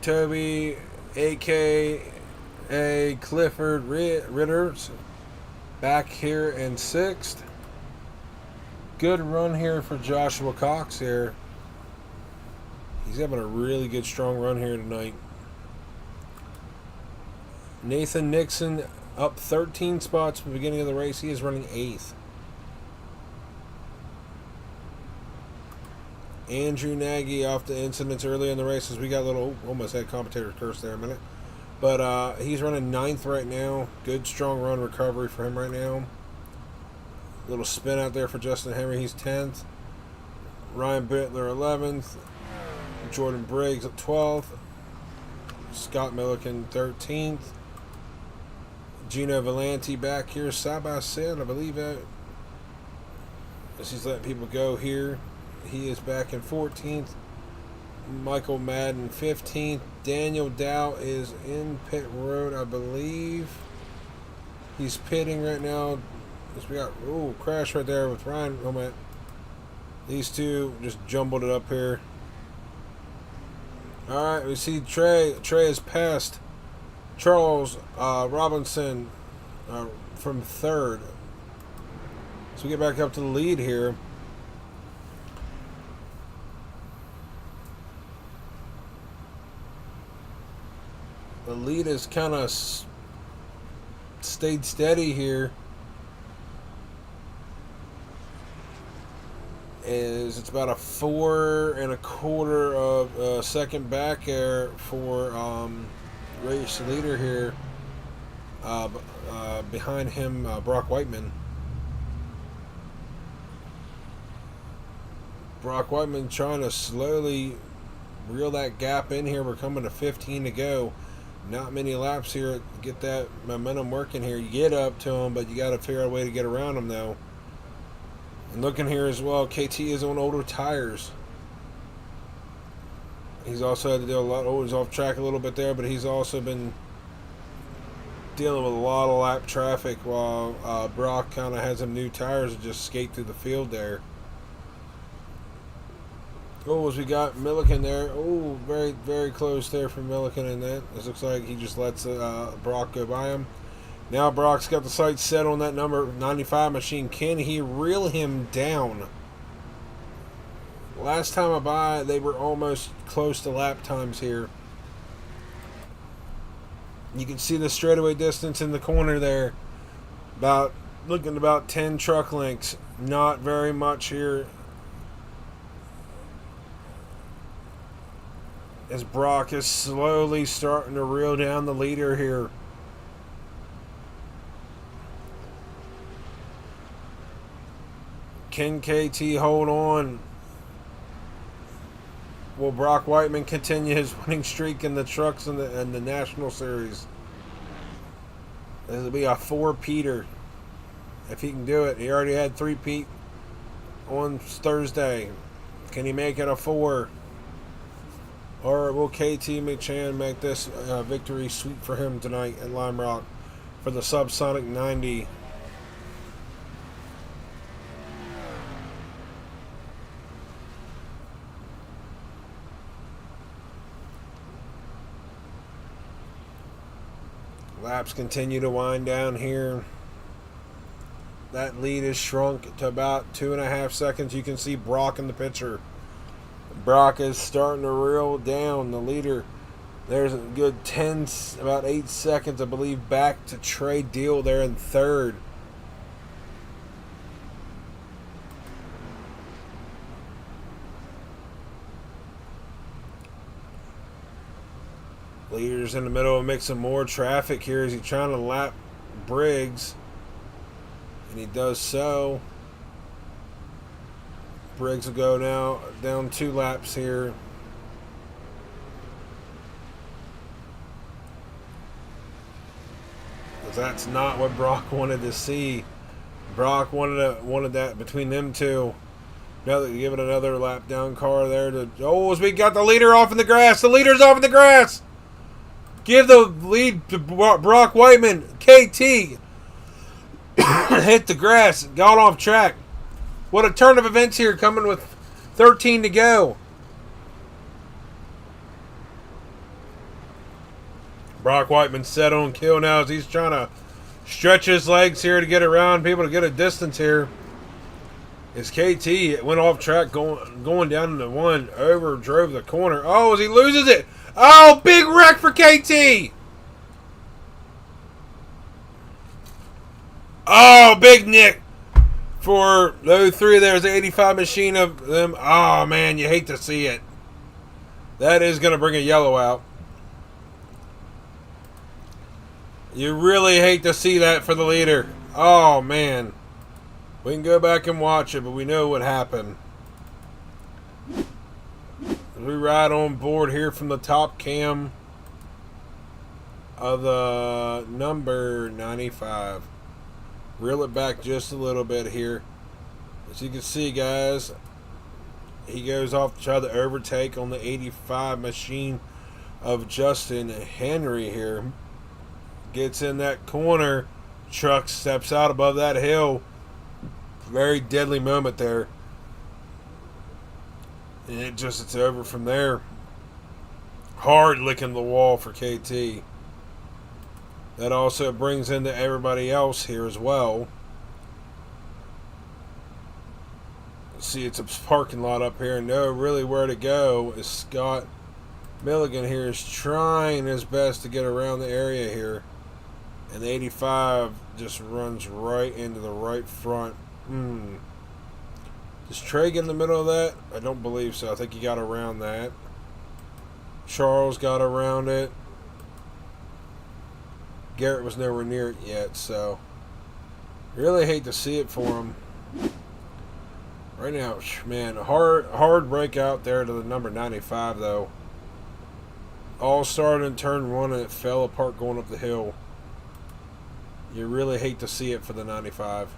S1: Toby, a.k.a. Clifford Ritters, back here in sixth. Good run here for Joshua Cox here. He's having a really good, strong run here tonight. Nathan Nixon up 13 spots from the beginning of the race. He is running 8th. Andrew Nagy off the incidents early in the races. We got a little, almost had commentator curse there a minute. But he's running 9th right now. Good, strong run recovery for him right now. Little spin out there for Justin Henry. He's 10th. Ryan Bittler 11th. Jordan Briggs at 12th. Scott Milliken 13th. Gino Valenti back here side by side, I believe that. As he's letting people go here. He is back in 14th. Michael Madden 15th. Daniel Dow is in pit road, I believe. He's pitting right now. We got crash right there with Ryan. Oh man, these two just jumbled it up here. All right, we see Trey. Trey has passed Charles Robinson from third. So we get back up to the lead here. The lead has kind of stayed steady here. It's about a 4 1/4 of a second back air for race leader here. Behind him, Brock Whiteman. Brock Whiteman trying to slowly reel that gap in here. We're coming to 15 to go. Not many laps here to get that momentum working here. You get up to him, but you got to figure out a way to get around him though. And looking here as well, KT is on older tires. He's also had to do a lot. He's off track a little bit there, but he's also been dealing with a lot of lap traffic while Brock kind of has some new tires to just skate through the field there. As we got Milliken there. Very, very close there for Milliken in that. It looks like he just lets Brock go by him. Now Brock's got the sights set on that number 95 machine. Can he reel him down? Last time by, they were almost close to lap times here. You can see the straightaway distance in the corner there. Looking about 10 truck lengths. Not very much here. As Brock is slowly starting to reel down the leader here. Can KT hold on? Will Brock Whiteman continue his winning streak in the trucks and the National Series? It'll be a 4-peater if he can do it. He already had 3-peat on Thursday. Can he make it a 4? Or will KT McChan make this victory sweet for him tonight at Lime Rock for the Subsonic 90? Laps continue to wind down here. That lead is shrunk to about 2.5 seconds. You can see Brock in the picture. Brock is starting to reel down the leader. There's a good about 8 seconds, I believe, back to Trey Deal there in third. Leader's in the middle of mixing more traffic here as he's trying to lap Briggs. And he does so. Briggs will go now down 2 laps here. Because that's not what Brock wanted to see. Brock wanted that between them two. Now that you give it another lap down car there to, oh, as we got the leader off in the grass. The leader's off in the grass. Give the lead to Brock Whiteman. KT hit the grass, got off track. What a turn of events here, coming with 13 to go. Brock Whiteman set on kill now as he's trying to stretch his legs here to get around people to get a distance here. As KT went off track going down into one, over drove the corner. Oh, as he loses it. Oh, big wreck for KT. Oh, big nick for those 3 there. The 85 machine of them. Oh, man, you hate to see it. That is going to bring a yellow out. You really hate to see that for the leader. Oh, man. We can go back and watch it, but we know what happened. We ride on board here from the top cam of the number 95. Reel it back just a little bit here. As you can see, guys, he goes off to try to overtake on the 85 machine of Justin Henry here. Gets in that corner. Truck steps out above that hill. Very deadly moment there. And it's over from there. Hard licking the wall for KT. That also brings into everybody else here as well. See, it's a parking lot up here and know really where to go. Is Scott Milligan here is trying his best to get around the area here. And the 85 just runs right into the right front. Does Trey get in the middle of that? I don't believe so. I think he got around that. Charles got around it. Garrett was nowhere near it yet, so really hate to see it for him. Right now, man, hard breakout there to the number 95 though. All started in turn 1 and it fell apart going up the hill. You really hate to see it for the 95.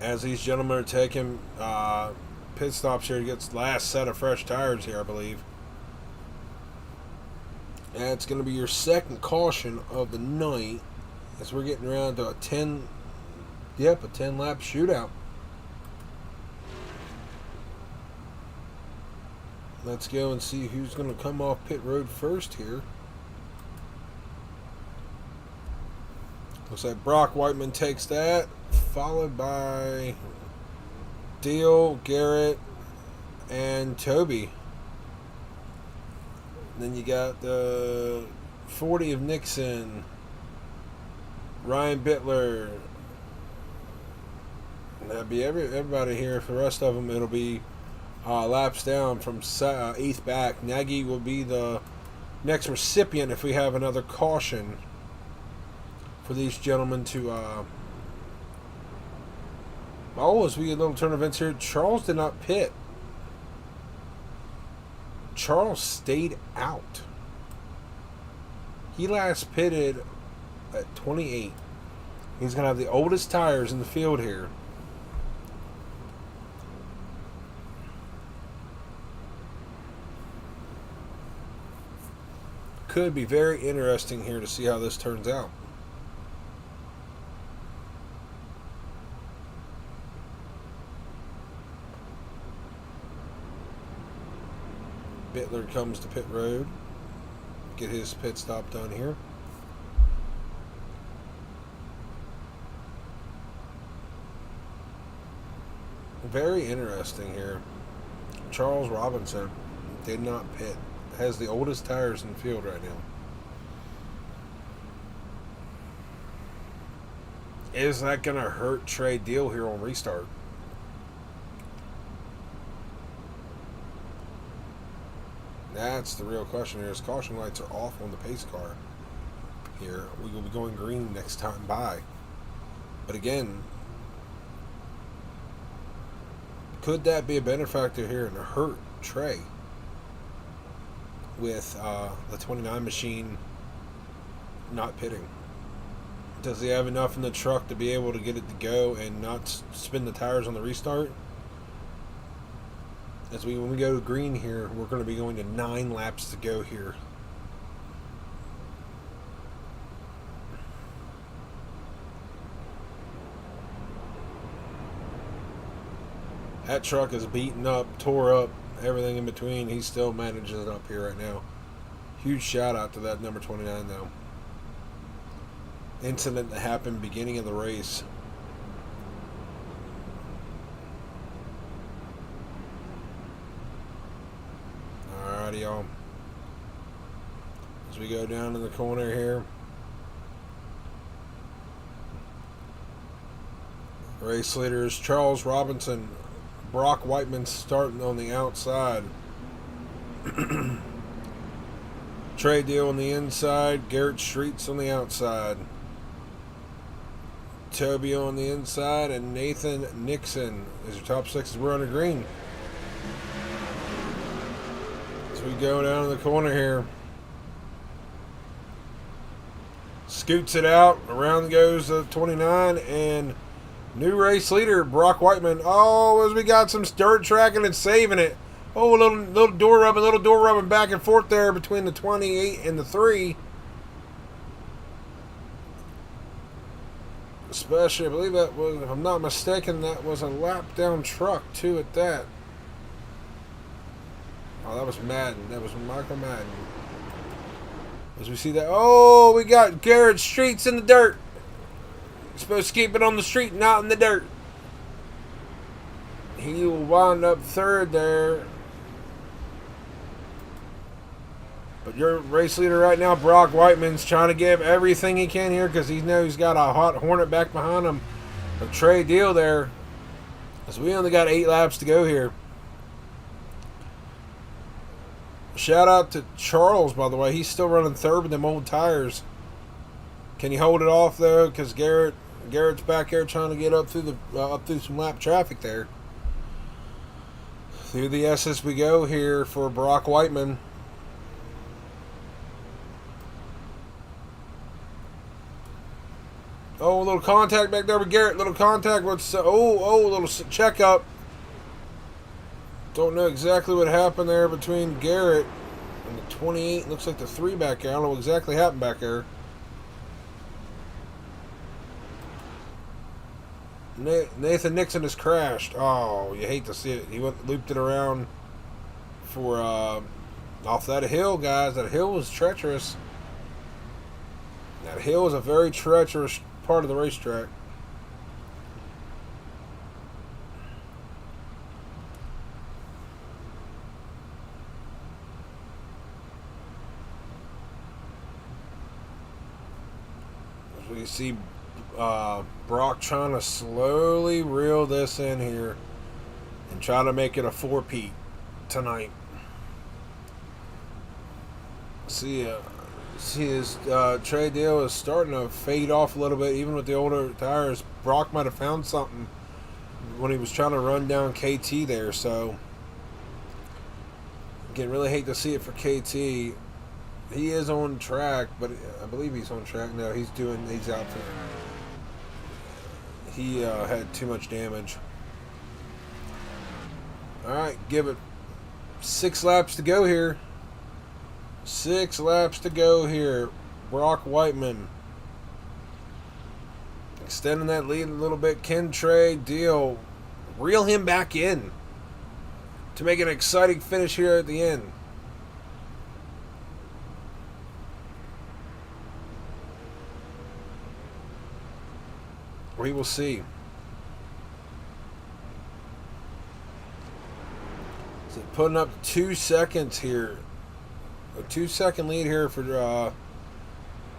S1: As these gentlemen are taking pit stops here to get the last set of fresh tires here, I believe. And it's going to be your second caution of the night as we're getting around to a 10 lap shootout. Let's go and see who's going to come off pit road first here. Looks like Brock Whiteman takes that, followed by Deal, Garrett, and Toby. Then you got the 40 of Nixon, Ryan Bittler. That'd be everybody here. For the rest of them, it'll be laps down from 8th back. Nagy will be the next recipient if we have another caution for these gentlemen to as we get a little turn of events here, Charles did not pit. Charles stayed out. He last pitted at 28. He's going to have the oldest tires in the field here. Could be very interesting here to see how this turns out. Bittler comes to pit road. Get his pit stop done here. Very interesting here. Charles Robinson did not pit. Has the oldest tires in the field right now. Is that going to hurt Trey Deal here on restart? That's the real question here. Is caution lights are off on the pace car here. We will be going green next time by. But again, could that be a benefactor here and hurt Trey with the 29 machine not pitting? Does he have enough in the truck to be able to get it to go and not spin the tires on the restart? When we go to green here, we're going to be going to 9 laps to go here. That truck is beaten up, tore up, everything in between. He still manages it up here right now. Huge shout out to that number 29 though. Incident that happened beginning of the race. Alrighty, y'all. As we go down in the corner here. Race leaders Charles Robinson, Brock Whiteman starting on the outside. Trey Deal on the inside. Garrett Streets on the outside. Toby on the inside. And Nathan Nixon is your top 6 as we're under green. As we go down in the corner here. Scoots it out. Around goes the 29 and new race leader, Brock Whiteman. Oh, as we got some dirt tracking and saving it. Oh, a little door rubbing back and forth there between the 28 and the 3. Especially, I believe that was, if I'm not mistaken, that was a lap down truck too at that. Oh, that was Madden. That was Michael Madden. As we see that, oh, we got Garrett Streets in the dirt. You're supposed to keep it on the street, not in the dirt. He will wind up 3rd there. But your race leader right now, Brock Whiteman's trying to give everything he can here because he knows he's got a hot Hornet back behind him. A Trey Deal there. As we only got 8 laps to go here. Shout out to Charles, by the way. He's still running 3rd with them old tires. Can he hold it off though? Because Garrett's back there trying to get up through some lap traffic there. Through the SS we go here for Brock Whiteman. Oh, a little contact back there with Garrett. Little contact. A little checkup. Don't know exactly what happened there between Garrett and the 28. Looks like the 3 back there. I don't know what exactly happened back there. Nathan Nixon has crashed. Oh, you hate to see it. He looped it around for off that hill, guys. That hill was treacherous. That hill is a very treacherous part of the racetrack. As we see Brock trying to slowly reel this in here and try to make it a 4-peat tonight. See his Trey Deal is starting to fade off a little bit, even with the older tires. Brock might have found something when he was trying to run down KT there. So again, really hate to see it for KT. He is on track, but I believe he's on track. No, he's out there. He had too much damage. Alright, give it 6 laps to go here. 6 laps to go here. Brock Whiteman extending that lead a little bit. Can Trey Deal reel him back in to make an exciting finish here at the end? We will see. So putting up 2 seconds here. A 2-second lead here for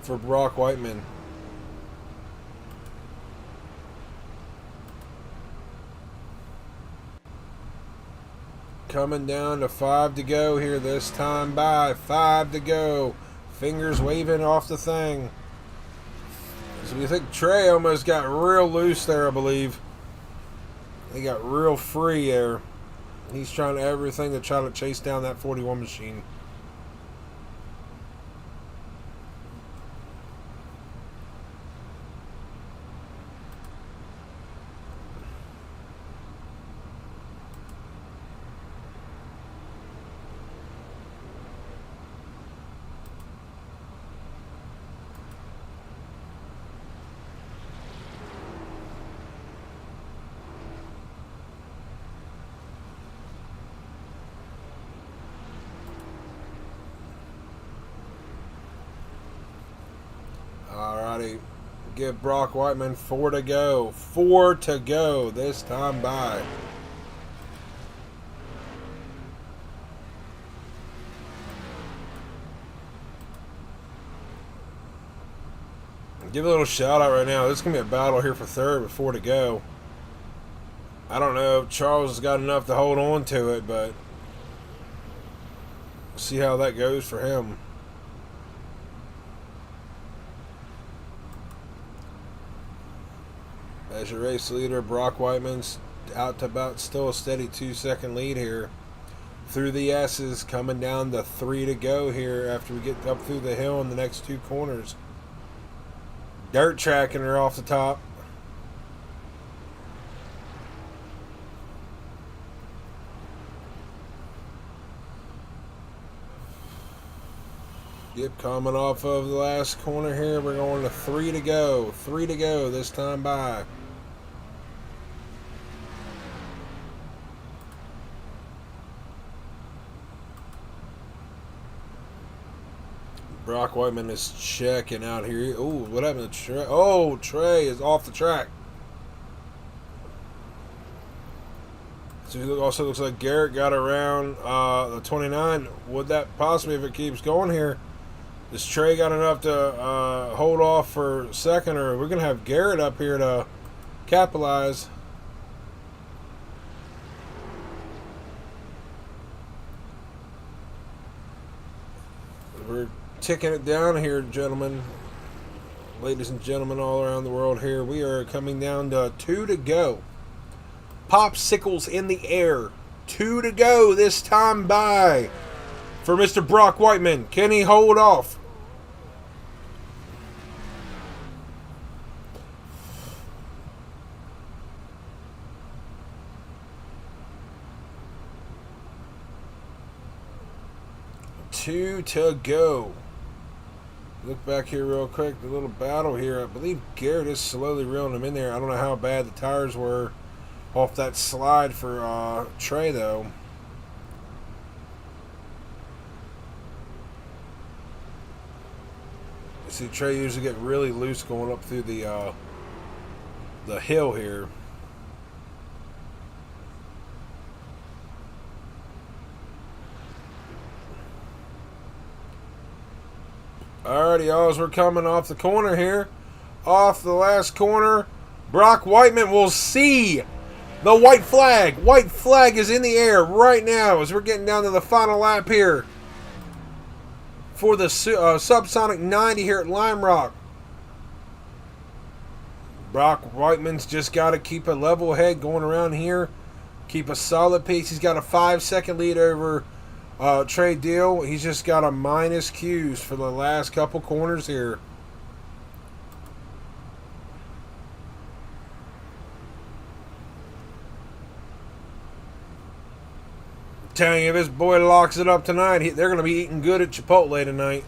S1: Brock Whiteman. coming down to 5 to go here this time by. 5 to go. Fingers waving off the thing. So we think Trey almost got real loose there, I believe. He got real free there. He's trying everything to try to chase down that 41 machine. Alrighty. Give Brock Whiteman 4 to go. 4 to go this time by. Give a little shout out right now. This is going to be a battle here for third with 4 to go. I don't know if Charles has got enough to hold on to it, but see how that goes for him. As your race leader, Brock Whiteman's out to about still a steady 2-second lead here. Through the S's, coming down to 3 to go here after we get up through the hill in the next 2 corners. Dirt tracking her off the top. Yep, coming off of the last corner here. We're going to 3 to go. 3 to go this time by. Brock Whiteman is checking out here. Oh, what happened to Trey? Oh, Trey is off the track. So it also looks like Garrett got around the 29. Would that possibly, if it keeps going here, does Trey got enough to hold off for second, or we're going to have Garrett up here to capitalize? We're ticking it down here, gentlemen. Ladies and gentlemen all around the world here. We are coming down to 2 to go. Popsicles in the air. 2 to go this time by for Mr. Brock Whiteman. Can he hold off? Two to go. Look back here real quick. The little battle here. I believe Garrett is slowly reeling him in there. I don't know how bad the tires were off that slide for Trey, though. You see Trey usually get really loose going up through the hill here. Alrighty, y'all, as we're coming off the corner here, off the last corner, Brock Whiteman will see the white flag. White flag is in the air right now as we're getting down to the final lap here for the Subsonic 90 here at Lime Rock. Brock Whiteman's just got to keep a level head going around here, keep a solid pace. He's got a 5-second lead over Trey Deal. He's just got a minus Q's for the last couple corners here. I'm telling you, if this boy locks it up tonight, they're going to be eating good at Chipotle tonight.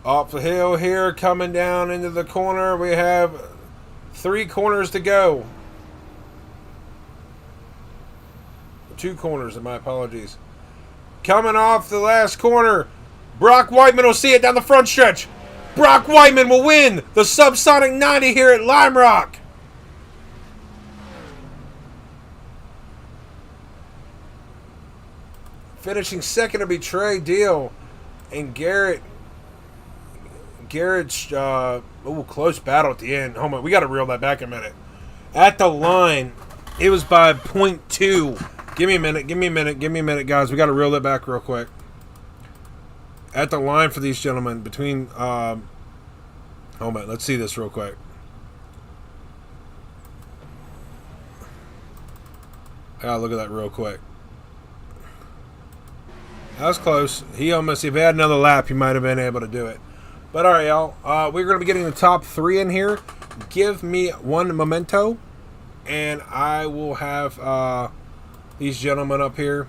S1: Off the hill here, coming down into the corner, we have 3 corners to go. 2 corners, and my apologies. Coming off the last corner, Brock Whiteman will see it down the front stretch. Brock Whiteman will win the Subsonic 90 here at Lime Rock. Finishing second will be Trey Deal, and Garrett's close battle at the end. Hold on, we got to reel that back a minute. At the line, It was by .2. Give me a minute, guys. We got to reel that back real quick. At the line for these gentlemen between. Hold on, let's see this real quick. I gotta look at that real quick. That was close. He almost, if he had another lap, he might have been able to do it. But all right, y'all. We're going to be getting the top 3 in here. Give me one memento, and I will have these gentlemen up here.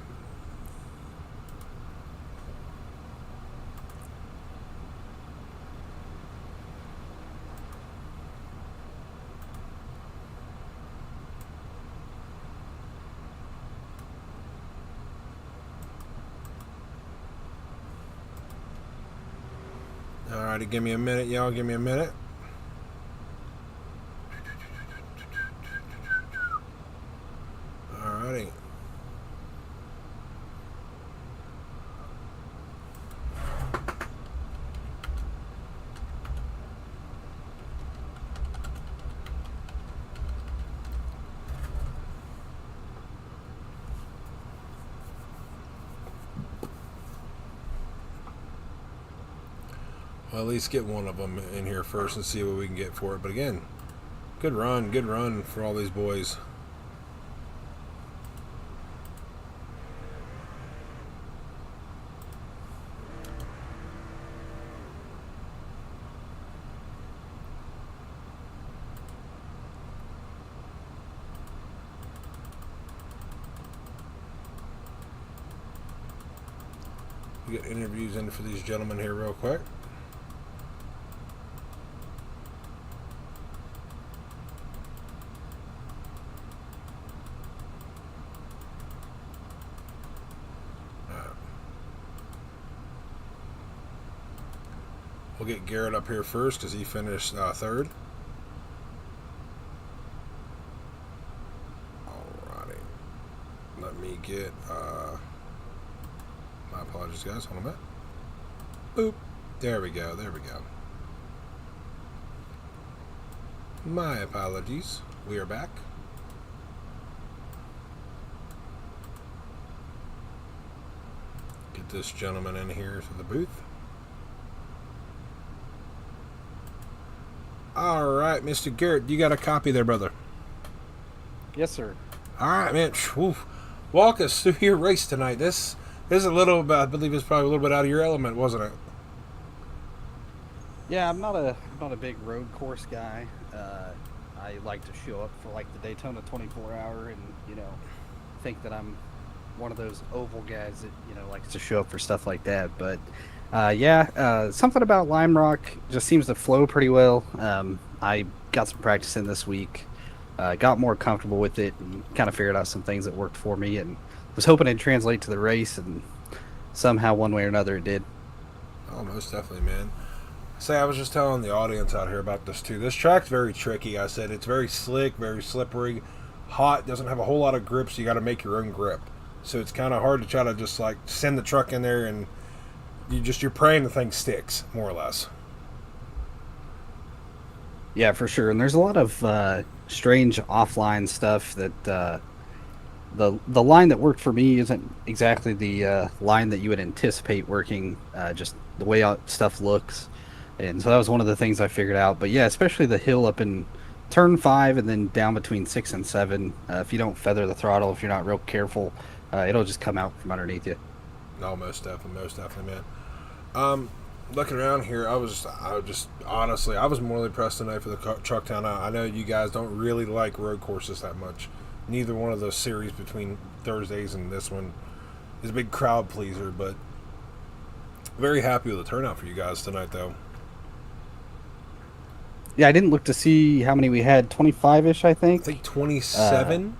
S1: Alrighty, give me a minute, y'all. Give me a minute. Alrighty. Well, at least get one of them in here first and see what we can get for it. But again, good run for all these boys. We get interviews in for these gentlemen here real quick. We'll get Garrett up here first because he finished third. Alrighty. Let me get... my apologies, guys. Hold on a minute. Boop. There we go. There we go. My apologies. We are back. Get this gentleman in here to the booth. All right, Mr. Garrett, you got a copy there, brother?
S2: Yes, sir.
S1: All right, man. Whew. Walk us through your race tonight. This is a little bit, I believe it's probably a little bit out of your element, wasn't it?
S2: Yeah, I'm not a big road course guy. I like to show up for like the Daytona 24-hour, and think that I'm one of those oval guys that likes to show up for stuff like that. But something about Lime Rock just seems to flow pretty well. I got some practice in this week, got more comfortable with it, and kind of figured out some things that worked for me, and was hoping it'd translate to the race, and somehow one way or another it did.
S1: Oh, most definitely, man. Say, I was just telling the audience out here about this too. This track's very tricky. I said it's very slick, very slippery, hot, doesn't have a whole lot of grip, so you got to make your own grip. So it's kind of hard to try to just like send the truck in there and you're praying the thing sticks, more or less.
S2: Yeah, for sure. And there's a lot of strange offline stuff that the line that worked for me isn't exactly the line that you would anticipate working, just the way stuff looks. And so that was one of the things I figured out. But yeah, especially the hill up in turn 5 and then down between 6 and 7. If you don't feather the throttle, if you're not real careful, it'll just come out from underneath you.
S1: No, most definitely, man. Looking around here, I was honestly, I was more impressed tonight for the truck town. I know you guys don't really like road courses that much. Neither one of those series between Thursdays and this one is a big crowd pleaser, but very happy with the turnout for you guys tonight, though.
S2: Yeah, I didn't look to see how many we had. 25-ish, I think.
S1: I think 27.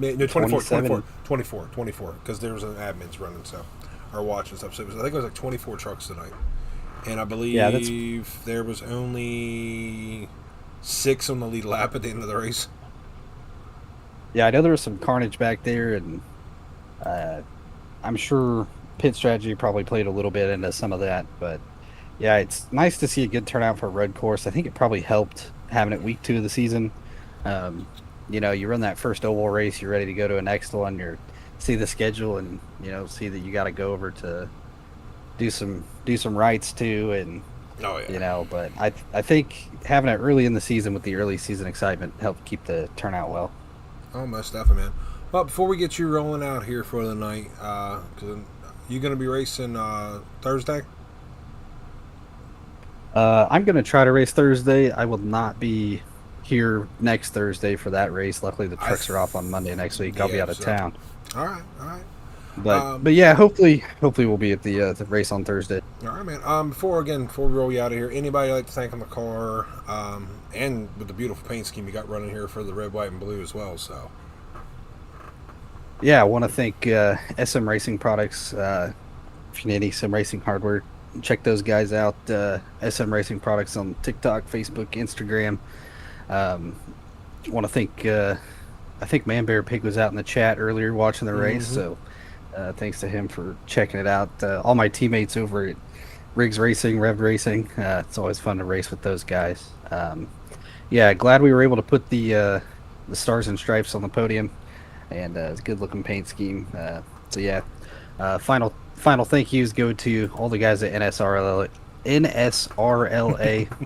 S1: No, 24, 24, because there was an admins running, so, or watching stuff. So I think it was like 24 trucks tonight. And I believe there was only 6 on the lead lap at the end of the race.
S2: Yeah, I know there was some carnage back there, and I'm sure pit strategy probably played a little bit into some of that. But yeah, it's nice to see a good turnout for a road course. I think it probably helped having it week 2 of the season. you run that first oval race, you're ready to go to a next one, you see the schedule, and see that you got to go over to do some rights too, and
S1: Oh yeah.
S2: but I think having it early in the season with the early season excitement helped keep the turnout well.
S1: Oh, most definitely, man. Well, before we get you rolling out here for the night, cause you gonna be racing Thursday?
S2: I'm gonna try to race Thursday. I will not be here next Thursday for that race. Luckily, the
S1: I,
S2: trucks are off on Monday next week. I'll be
S1: yeah.
S2: out of
S1: So,
S2: town,
S1: all right, all right.
S2: but yeah, hopefully we'll be at the race on Thursday.
S1: All right, man. Before we roll you out of here, anybody like to thank on the car, and with the beautiful paint scheme you got running here for the red, white, and blue as well. So,
S2: Yeah, I want to thank SM Racing Products. If you need any sim racing hardware, check those guys out. SM Racing Products on TikTok, Facebook, Instagram. Um, want to thank. I think Man Bear Pig was out in the chat earlier watching the race, so thanks to him for checking it out. All my teammates over at Riggs Racing, Rev Racing. It's always fun to race with those guys. Yeah, glad we were able to put the stars and stripes on the podium, and it's a good looking paint scheme. So yeah, final thank yous go to all the guys at NSRLA,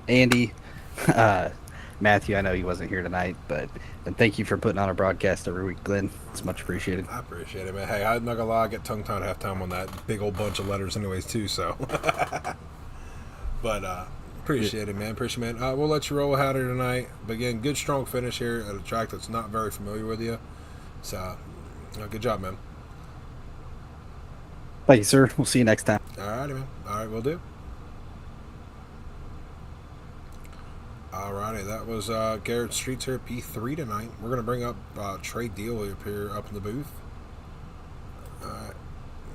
S2: Andy, Matthew. I know he wasn't here tonight, and thank you for putting on a broadcast every week, Glenn. It's much appreciated.
S1: I appreciate it, man. Hey, I'm not gonna lie, I get tongue tied half time on that big old bunch of letters, anyways, too. So, but appreciate it, man. Appreciate it, man. We'll let you roll out here tonight. But again, good strong finish here at a track that's not very familiar with you. So, good job, man.
S2: Thank you, sir. We'll see you next time.
S1: All righty, man. All right, we'll do. Alrighty, that was Garrett Streets here at P3 tonight. We're going to bring up Trey Deal up here up in the booth.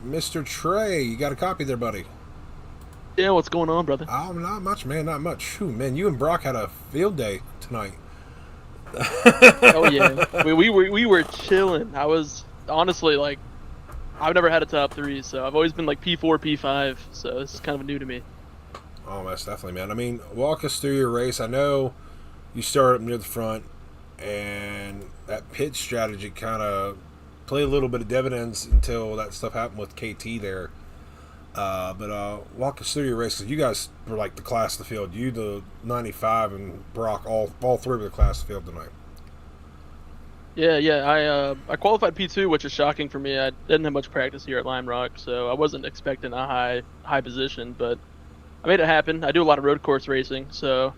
S1: Mr. Trey, you got a copy there, buddy?
S3: Yeah, what's going on, brother?
S1: Oh, not much, man, not much. Whew, man, you and Brock had a field day tonight.
S3: Oh yeah, we were chilling. I was honestly like, I've never had a top three, so I've always been like P4, P5. So this is kind of new to me.
S1: Oh, that's definitely, man. I mean, walk us through your race. I know you started up near the front, and that pit strategy kind of played a little bit of dividends until that stuff happened with KT there. But walk us through your race, because you guys were like the class of the field. You, the 95, and Brock, all three were the class of the field tonight.
S3: Yeah. I qualified P2, which is shocking for me. I didn't have much practice here at Lime Rock, so I wasn't expecting a high position, but I made it happen. I do a lot of road course racing, so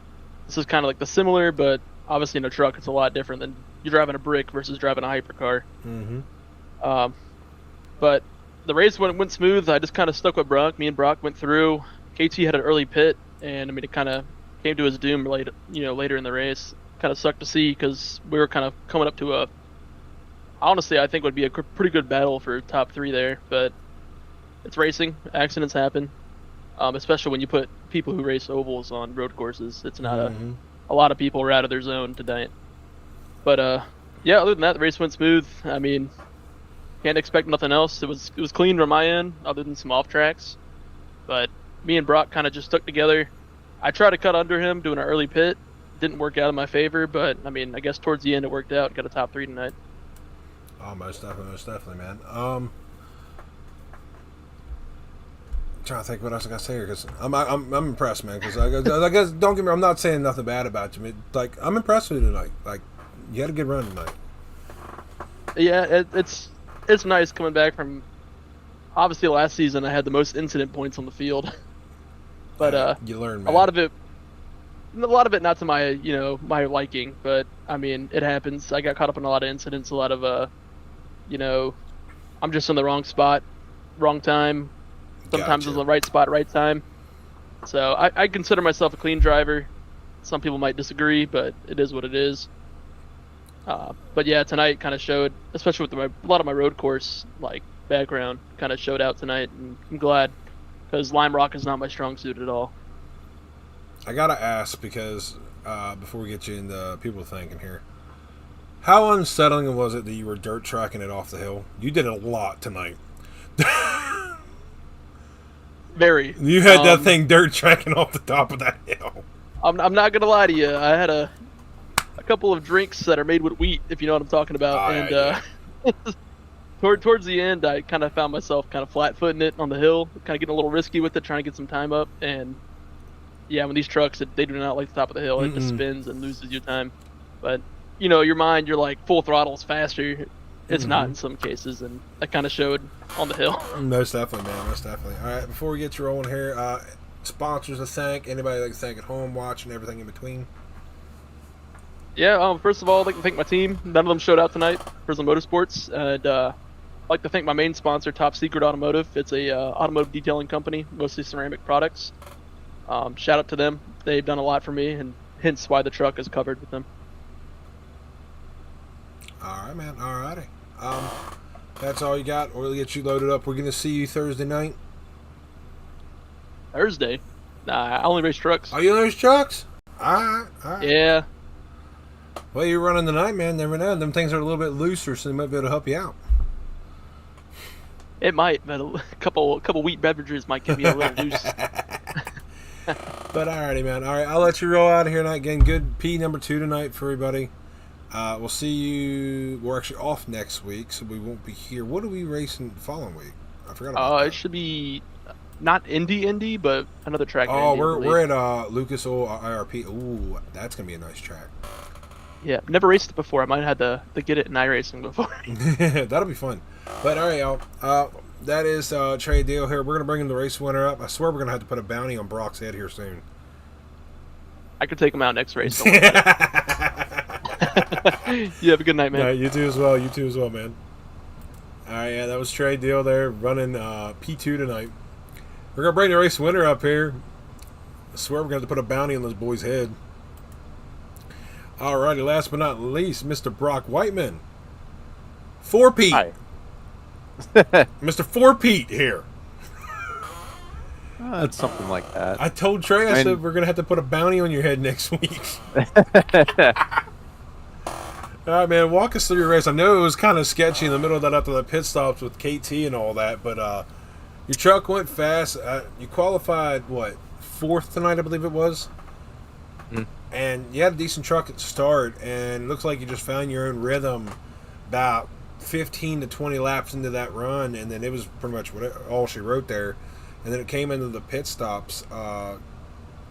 S3: this is kind of like the similar, but obviously in a truck it's a lot different than you driving a brick versus driving a hypercar. But the race went smooth. I just kind of stuck with Brock. Me and Brock went through. KT had an early pit, and I mean it kind of came to his doom later in the race. Kind of sucked to see because we were kind of coming up to honestly I think would be a pretty good battle for top three there. But it's racing. Accidents happen. Especially when you put people who race ovals on road courses. It's not a lot of people are out of their zone tonight. But yeah, other than that, the race went smooth. I mean, can't expect nothing else. It was clean from my end, other than some off tracks. But me and Brock kind of just stuck together. I tried to cut under him doing an early pit. Didn't work out in my favor, but I mean, I guess towards the end it worked out. Got a top three tonight.
S1: Oh, most definitely, man. Trying to think what else I got to say here, because I'm impressed, man. Because I guess don't get me, I'm not saying nothing bad about you. Like, I'm impressed with you tonight. Like, you had a good run tonight.
S3: Yeah, it's nice coming back from. Obviously, last season I had the most incident points on the field, but
S1: you learn, man.
S3: a lot of it not to my my liking, but I mean it happens. I got caught up in a lot of incidents, a lot of I'm just in the wrong spot, wrong time. Sometimes
S1: Gotcha.
S3: it's the right spot, right time. So I consider myself a clean driver. Some people might disagree, but it is what it is. But yeah, tonight kind of showed, especially with a lot of my road course like background, kind of showed out tonight, and I'm glad because Lime Rock is not my strong suit at all.
S1: I gotta ask, because before we get you into people thinking here, how unsettling was it that you were dirt tracking it off the hill? You did it a lot tonight.
S3: Very.
S1: You had that thing dirt tracking off the top of that hill.
S3: I'm not gonna lie to you. I had a couple of drinks that are made with wheat, if you know what I'm talking about.
S1: Oh,
S3: And
S1: yeah.
S3: towards the end, I kind of found myself kind of flat-footing it on the hill, kind of getting a little risky with it, trying to get some time up. And yeah, when these trucks, they do not like the top of the hill. It just spins and loses you time. But your mind, you're like full throttle is faster. It's not in some cases, and that kind of showed on the hill.
S1: Most definitely, man. Most definitely. All right, before we get you rolling here, sponsors to thank. Anybody like to thank at home, watching, everything in between.
S3: Yeah. First of all, I'd like to thank my team. None of them showed out tonight. Prism Motorsports, and I'd like to thank my main sponsor, Top Secret Automotive. It's a automotive detailing company, mostly ceramic products. Shout out to them. They've done a lot for me, and hence why the truck is covered with them.
S1: All right, man. All righty. That's all you got. We'll get you loaded up. We're going to see you Thursday night.
S3: Thursday? Nah, I only race trucks.
S1: Are you on those trucks? All right. All right.
S3: Yeah.
S1: Well, you're running tonight, man. Never know. Them things are a little bit looser, so they might be able to help you out.
S3: It might, but a couple wheat beverages might give you a little loose.
S1: But alrighty, man. All right, I'll let you roll out of here tonight. Again, good P number 2 tonight for everybody. We'll see you. We're actually off next week, so we won't be here. What are we racing the following week? I forgot about that.
S3: It should be not Indy, but another track.
S1: Oh,
S3: Indy,
S1: we're at Lucas Oil IRP. Ooh, that's gonna be a nice track.
S3: Yeah, never raced it before. I might have had to get it in iRacing before.
S1: That'll be fun. But all right, y'all. That is trade deal here. We're gonna bring the race winner up. I swear we're gonna have to put a bounty on Brock's head here soon.
S3: I could take him out next race. You have a good night, man.
S1: All right, you too as well. You too as well, man. All right, yeah, that was trade deal there. Running P2 tonight. We're gonna bring the race winner up here. I swear we're gonna have to put a bounty on this boy's head. Alrighty, last but not least, Mr. Brock Whiteman. 4-Pete.
S4: Hi.
S1: Mr. 4-Pete here.
S4: It's something like that.
S1: I told Trey, I said we're going to have to put a bounty on your head next week. Alright, man, walk us through your race. I know it was kind of sketchy in the middle of that after the pit stops with KT and all that, but your truck went fast. You qualified, what, 4th tonight, I believe it was? And you had a decent truck at the start, and it looks like you just found your own rhythm about 15 to 20 laps into that run, and then it was pretty much all she wrote there. And then it came into the pit stops.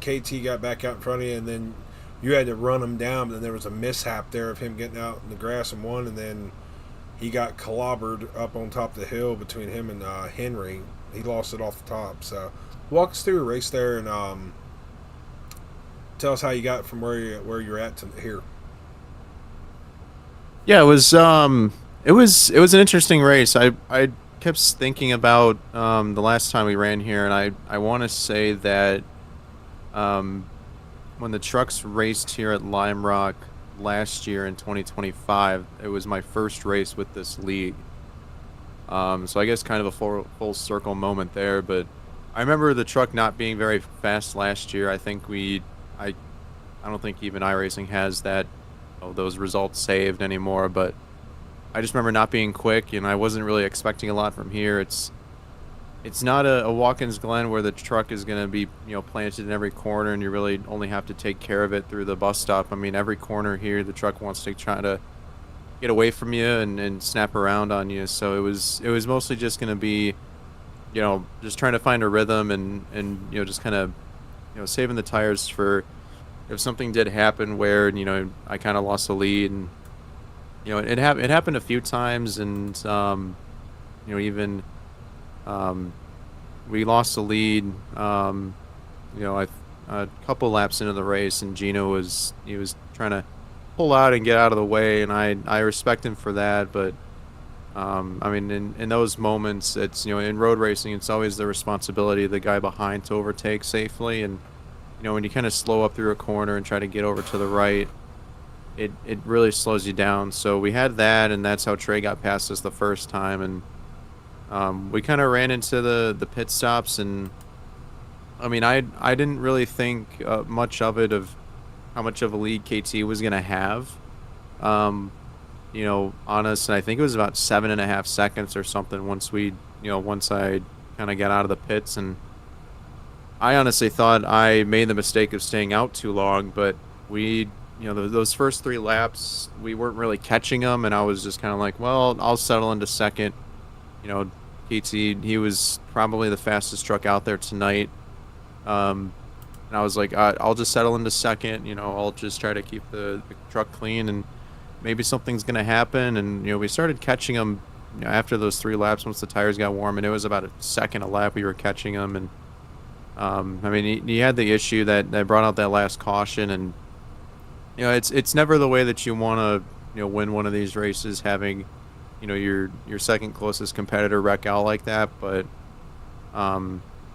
S1: KT got back out in front of you, and then you had to run him down. But then there was a mishap there of him getting out in the grass and won, and then he got clobbered up on top of the hill between him and Henry. He lost it off the top. So walk us through a race there and tell us how you got from where you're at to here.
S4: Yeah, it was an interesting race. I kept thinking about the last time we ran here, and I want to say that when the trucks raced here at Lime Rock last year in 2025, it was my first race with this league. So I guess kind of a full circle moment there, but I remember the truck not being very fast last year. I think I don't think even iRacing has those results saved anymore, but I just remember not being quick, and I wasn't really expecting a lot from here. It's not a Watkins Glen where the truck is going to be planted in every corner, and you really only have to take care of it through the bus stop. I mean, every corner here, the truck wants to try to get away from you and snap around on you. So it was mostly just going to be, just trying to find a rhythm and just kind of, saving the tires for if something did happen where, I kind of lost the lead. And, it happened a few times, and, even we lost the lead, a couple laps into the race, and Gino was trying to pull out and get out of the way, and I respect him for that. But I mean, in those moments, it's in road racing, it's always the responsibility of the guy behind to overtake safely. And when you kind of slow up through a corner and try to get over to the right, it really slows you down. So we had that, and that's how Trey got past us the first time. And we kind of ran into the pit stops, and I mean, I didn't really think much of it, of how much of a lead KT was gonna have, on us. And I think it was about 7.5 seconds or something once I kind of got out of the pits. And I honestly thought I made the mistake of staying out too long, but we those first 3 laps, we weren't really catching them, and I was just kind of like, well, I'll settle into second. You know, KT, he was probably the fastest truck out there tonight. And I was like, I'll just settle into second. I'll just try to keep the truck clean, and maybe something's going to happen. And, we started catching them after those 3 laps once the tires got warm, and it was about a second a lap we were catching them. And, I mean, he had the issue that brought out that last caution, and, it's never the way that you want to, win one of these races having, your second closest competitor wreck out like that. But,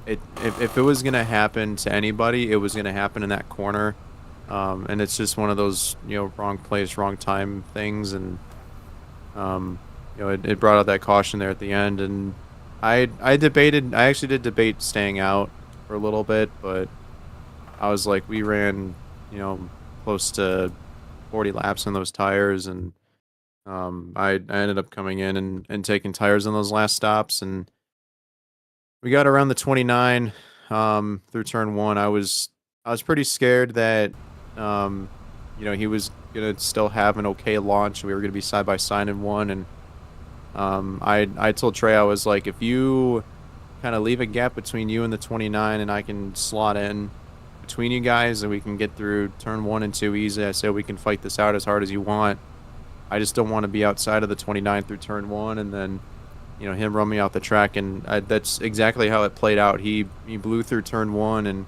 S4: if it was going to happen to anybody, it was going to happen in that corner. And it's just one of those, wrong place, wrong time things. And, it brought out that caution there at the end. And I actually did debate staying out for a little bit, but I was like, we ran, close to 40 laps on those tires. And, I ended up coming in and taking tires on those last stops. And we got around the 29 through turn 1. I was pretty scared that he was gonna still have an okay launch. We were gonna be side by side in one, and I told Trey, I was like, if you kind of leave a gap between you and the 29, and I can slot in between you guys, and we can get through turn 1 and 2 easy. I said we can fight this out as hard as you want. I just don't want to be outside of the 29 through turn 1, and then him run me off the track. And that's exactly how it played out. He blew through turn 1, and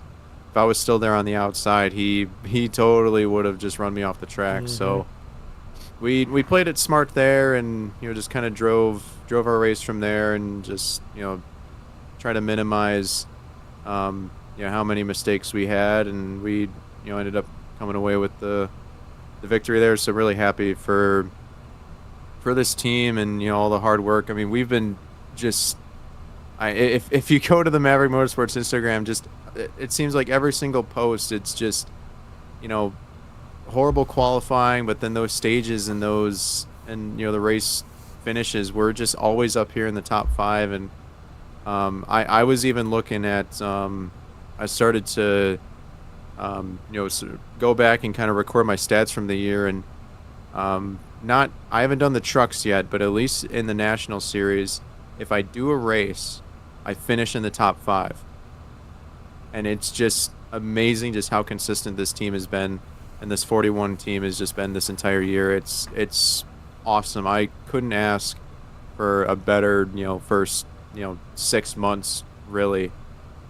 S4: if I was still there on the outside, he totally would have just run me off the track. Mm-hmm. So we played it smart there, and just kind of drove our race from there, and just try to minimize how many mistakes we had, and we ended up coming away with the victory there. So really happy for this team and all the hard work. I mean, we've been just if you go to the Maverick Motorsports Instagram, just it seems like every single post, it's just horrible qualifying, but then those stages and the race finishes, we're just always up here in the top 5. And I was even looking at I started to go back and kind of record my stats from the year, and I haven't done the trucks yet, but at least in the National Series, if I do a race, I finish in the top 5. And it's just amazing just how consistent this team has been, and this 41 team has just been this entire year. It's awesome. I couldn't ask for a better, first, 6 months really,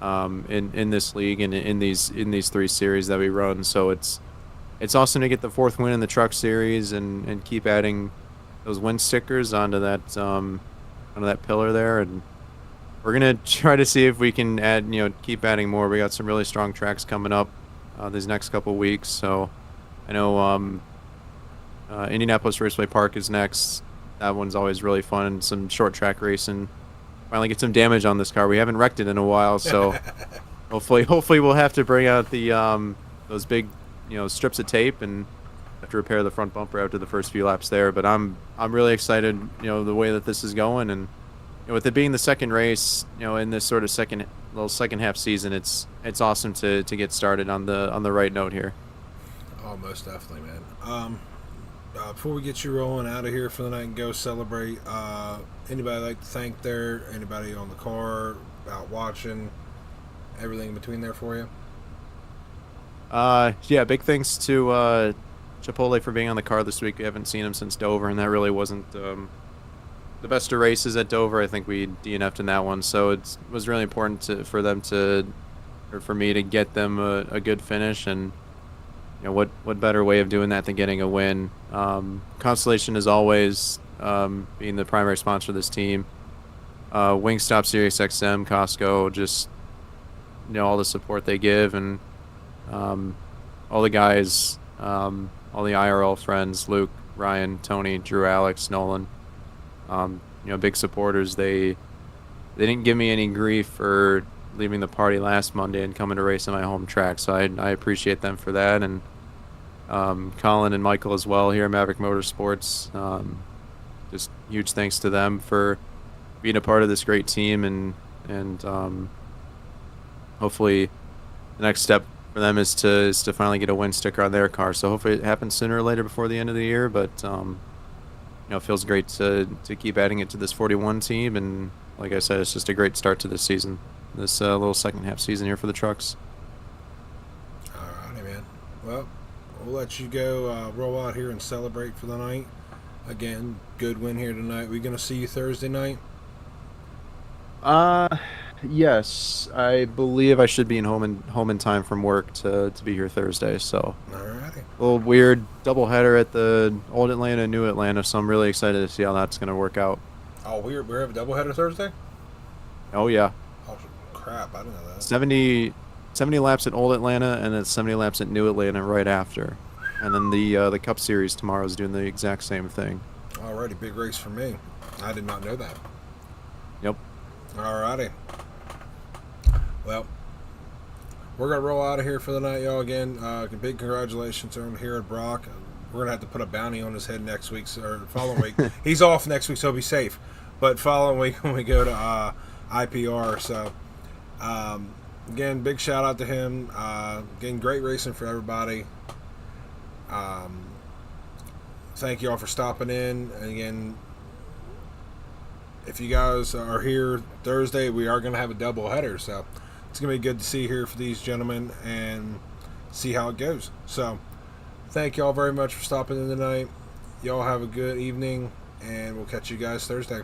S4: in this league and in these 3 series that we run. So it's awesome to get the 4th win in the truck series and keep adding those win stickers onto that pillar there. And we're gonna try to see if we can add, keep adding more. We got some really strong tracks coming up these next couple weeks. So I know Indianapolis Raceway Park is next. That one's always really fun. Some short track racing. Finally get some damage on this car. We haven't wrecked it in a while, so hopefully we'll have to bring out the those big strips of tape and have to repair the front bumper after the first few laps there. But I'm really excited, the way that this is going, and with it being the second race, in this sort of second half season, it's awesome to get started on the right note here.
S1: Oh, most definitely, man. Before we get you rolling out of here for the night and go celebrate, anybody like to thank there? Anybody on the car out watching? Everything in between there for you?
S4: Yeah, big thanks to Chipotle for being on the car this week. We haven't seen him since Dover, and that really wasn't the best of races at Dover. I think we DNF'd in that one, so it was really important for me to get them a good finish. And what better way of doing that than getting a win? Constellation, as always, being the primary sponsor of this team. Wingstop, SiriusXM, Costco, just all the support they give, and all the guys, all the IRL friends, Luke, Ryan, Tony, Drew, Alex, Nolan, big supporters. They didn't give me any grief for leaving the party last Monday and coming to race on my home track, so I appreciate them for that. And Colin and Michael as well here at Maverick Motorsports, just huge thanks to them for being a part of this great team, and hopefully the next step for them is to finally get a win sticker on their car. So hopefully it happens sooner or later before the end of the year. But it feels great to keep adding it to this 41 team. And like I said, it's just a great start to this season, this little second half season here for the trucks.
S1: Alrighty, man. Well, we'll let you go roll out here and celebrate for the night. Again, good win here tonight. We gonna see you Thursday night?
S4: Yes, I believe I should be home in time from work to be here Thursday. So
S1: Alrighty.
S4: a little weird doubleheader at the Old Atlanta and New Atlanta. So I'm really excited to see how that's gonna work out.
S1: Oh, we have a doubleheader Thursday?
S4: Oh yeah,
S1: Oh crap! I didn't know that.
S4: 70 laps at Old Atlanta and then 70 laps at New Atlanta right after, and then the Cup Series tomorrow is doing the exact same thing.
S1: Alrighty, big race for me. I did not know that.
S4: Yep.
S1: Alrighty. Well, we're gonna roll out of here for the night, y'all. Again, big congratulations on here at Brock. We're gonna have to put a bounty on his head next week or following week. He's off next week, so he'll be safe. But following week when we go to IPR, so again, big shout out to him. Again, great racing for everybody. Thank you all for stopping in. And again, if you guys are here Thursday, we are going to have a double header. So it's going to be good to see you here for these gentlemen and see how it goes. So thank you all very much for stopping in tonight. Y'all have a good evening, and we'll catch you guys Thursday.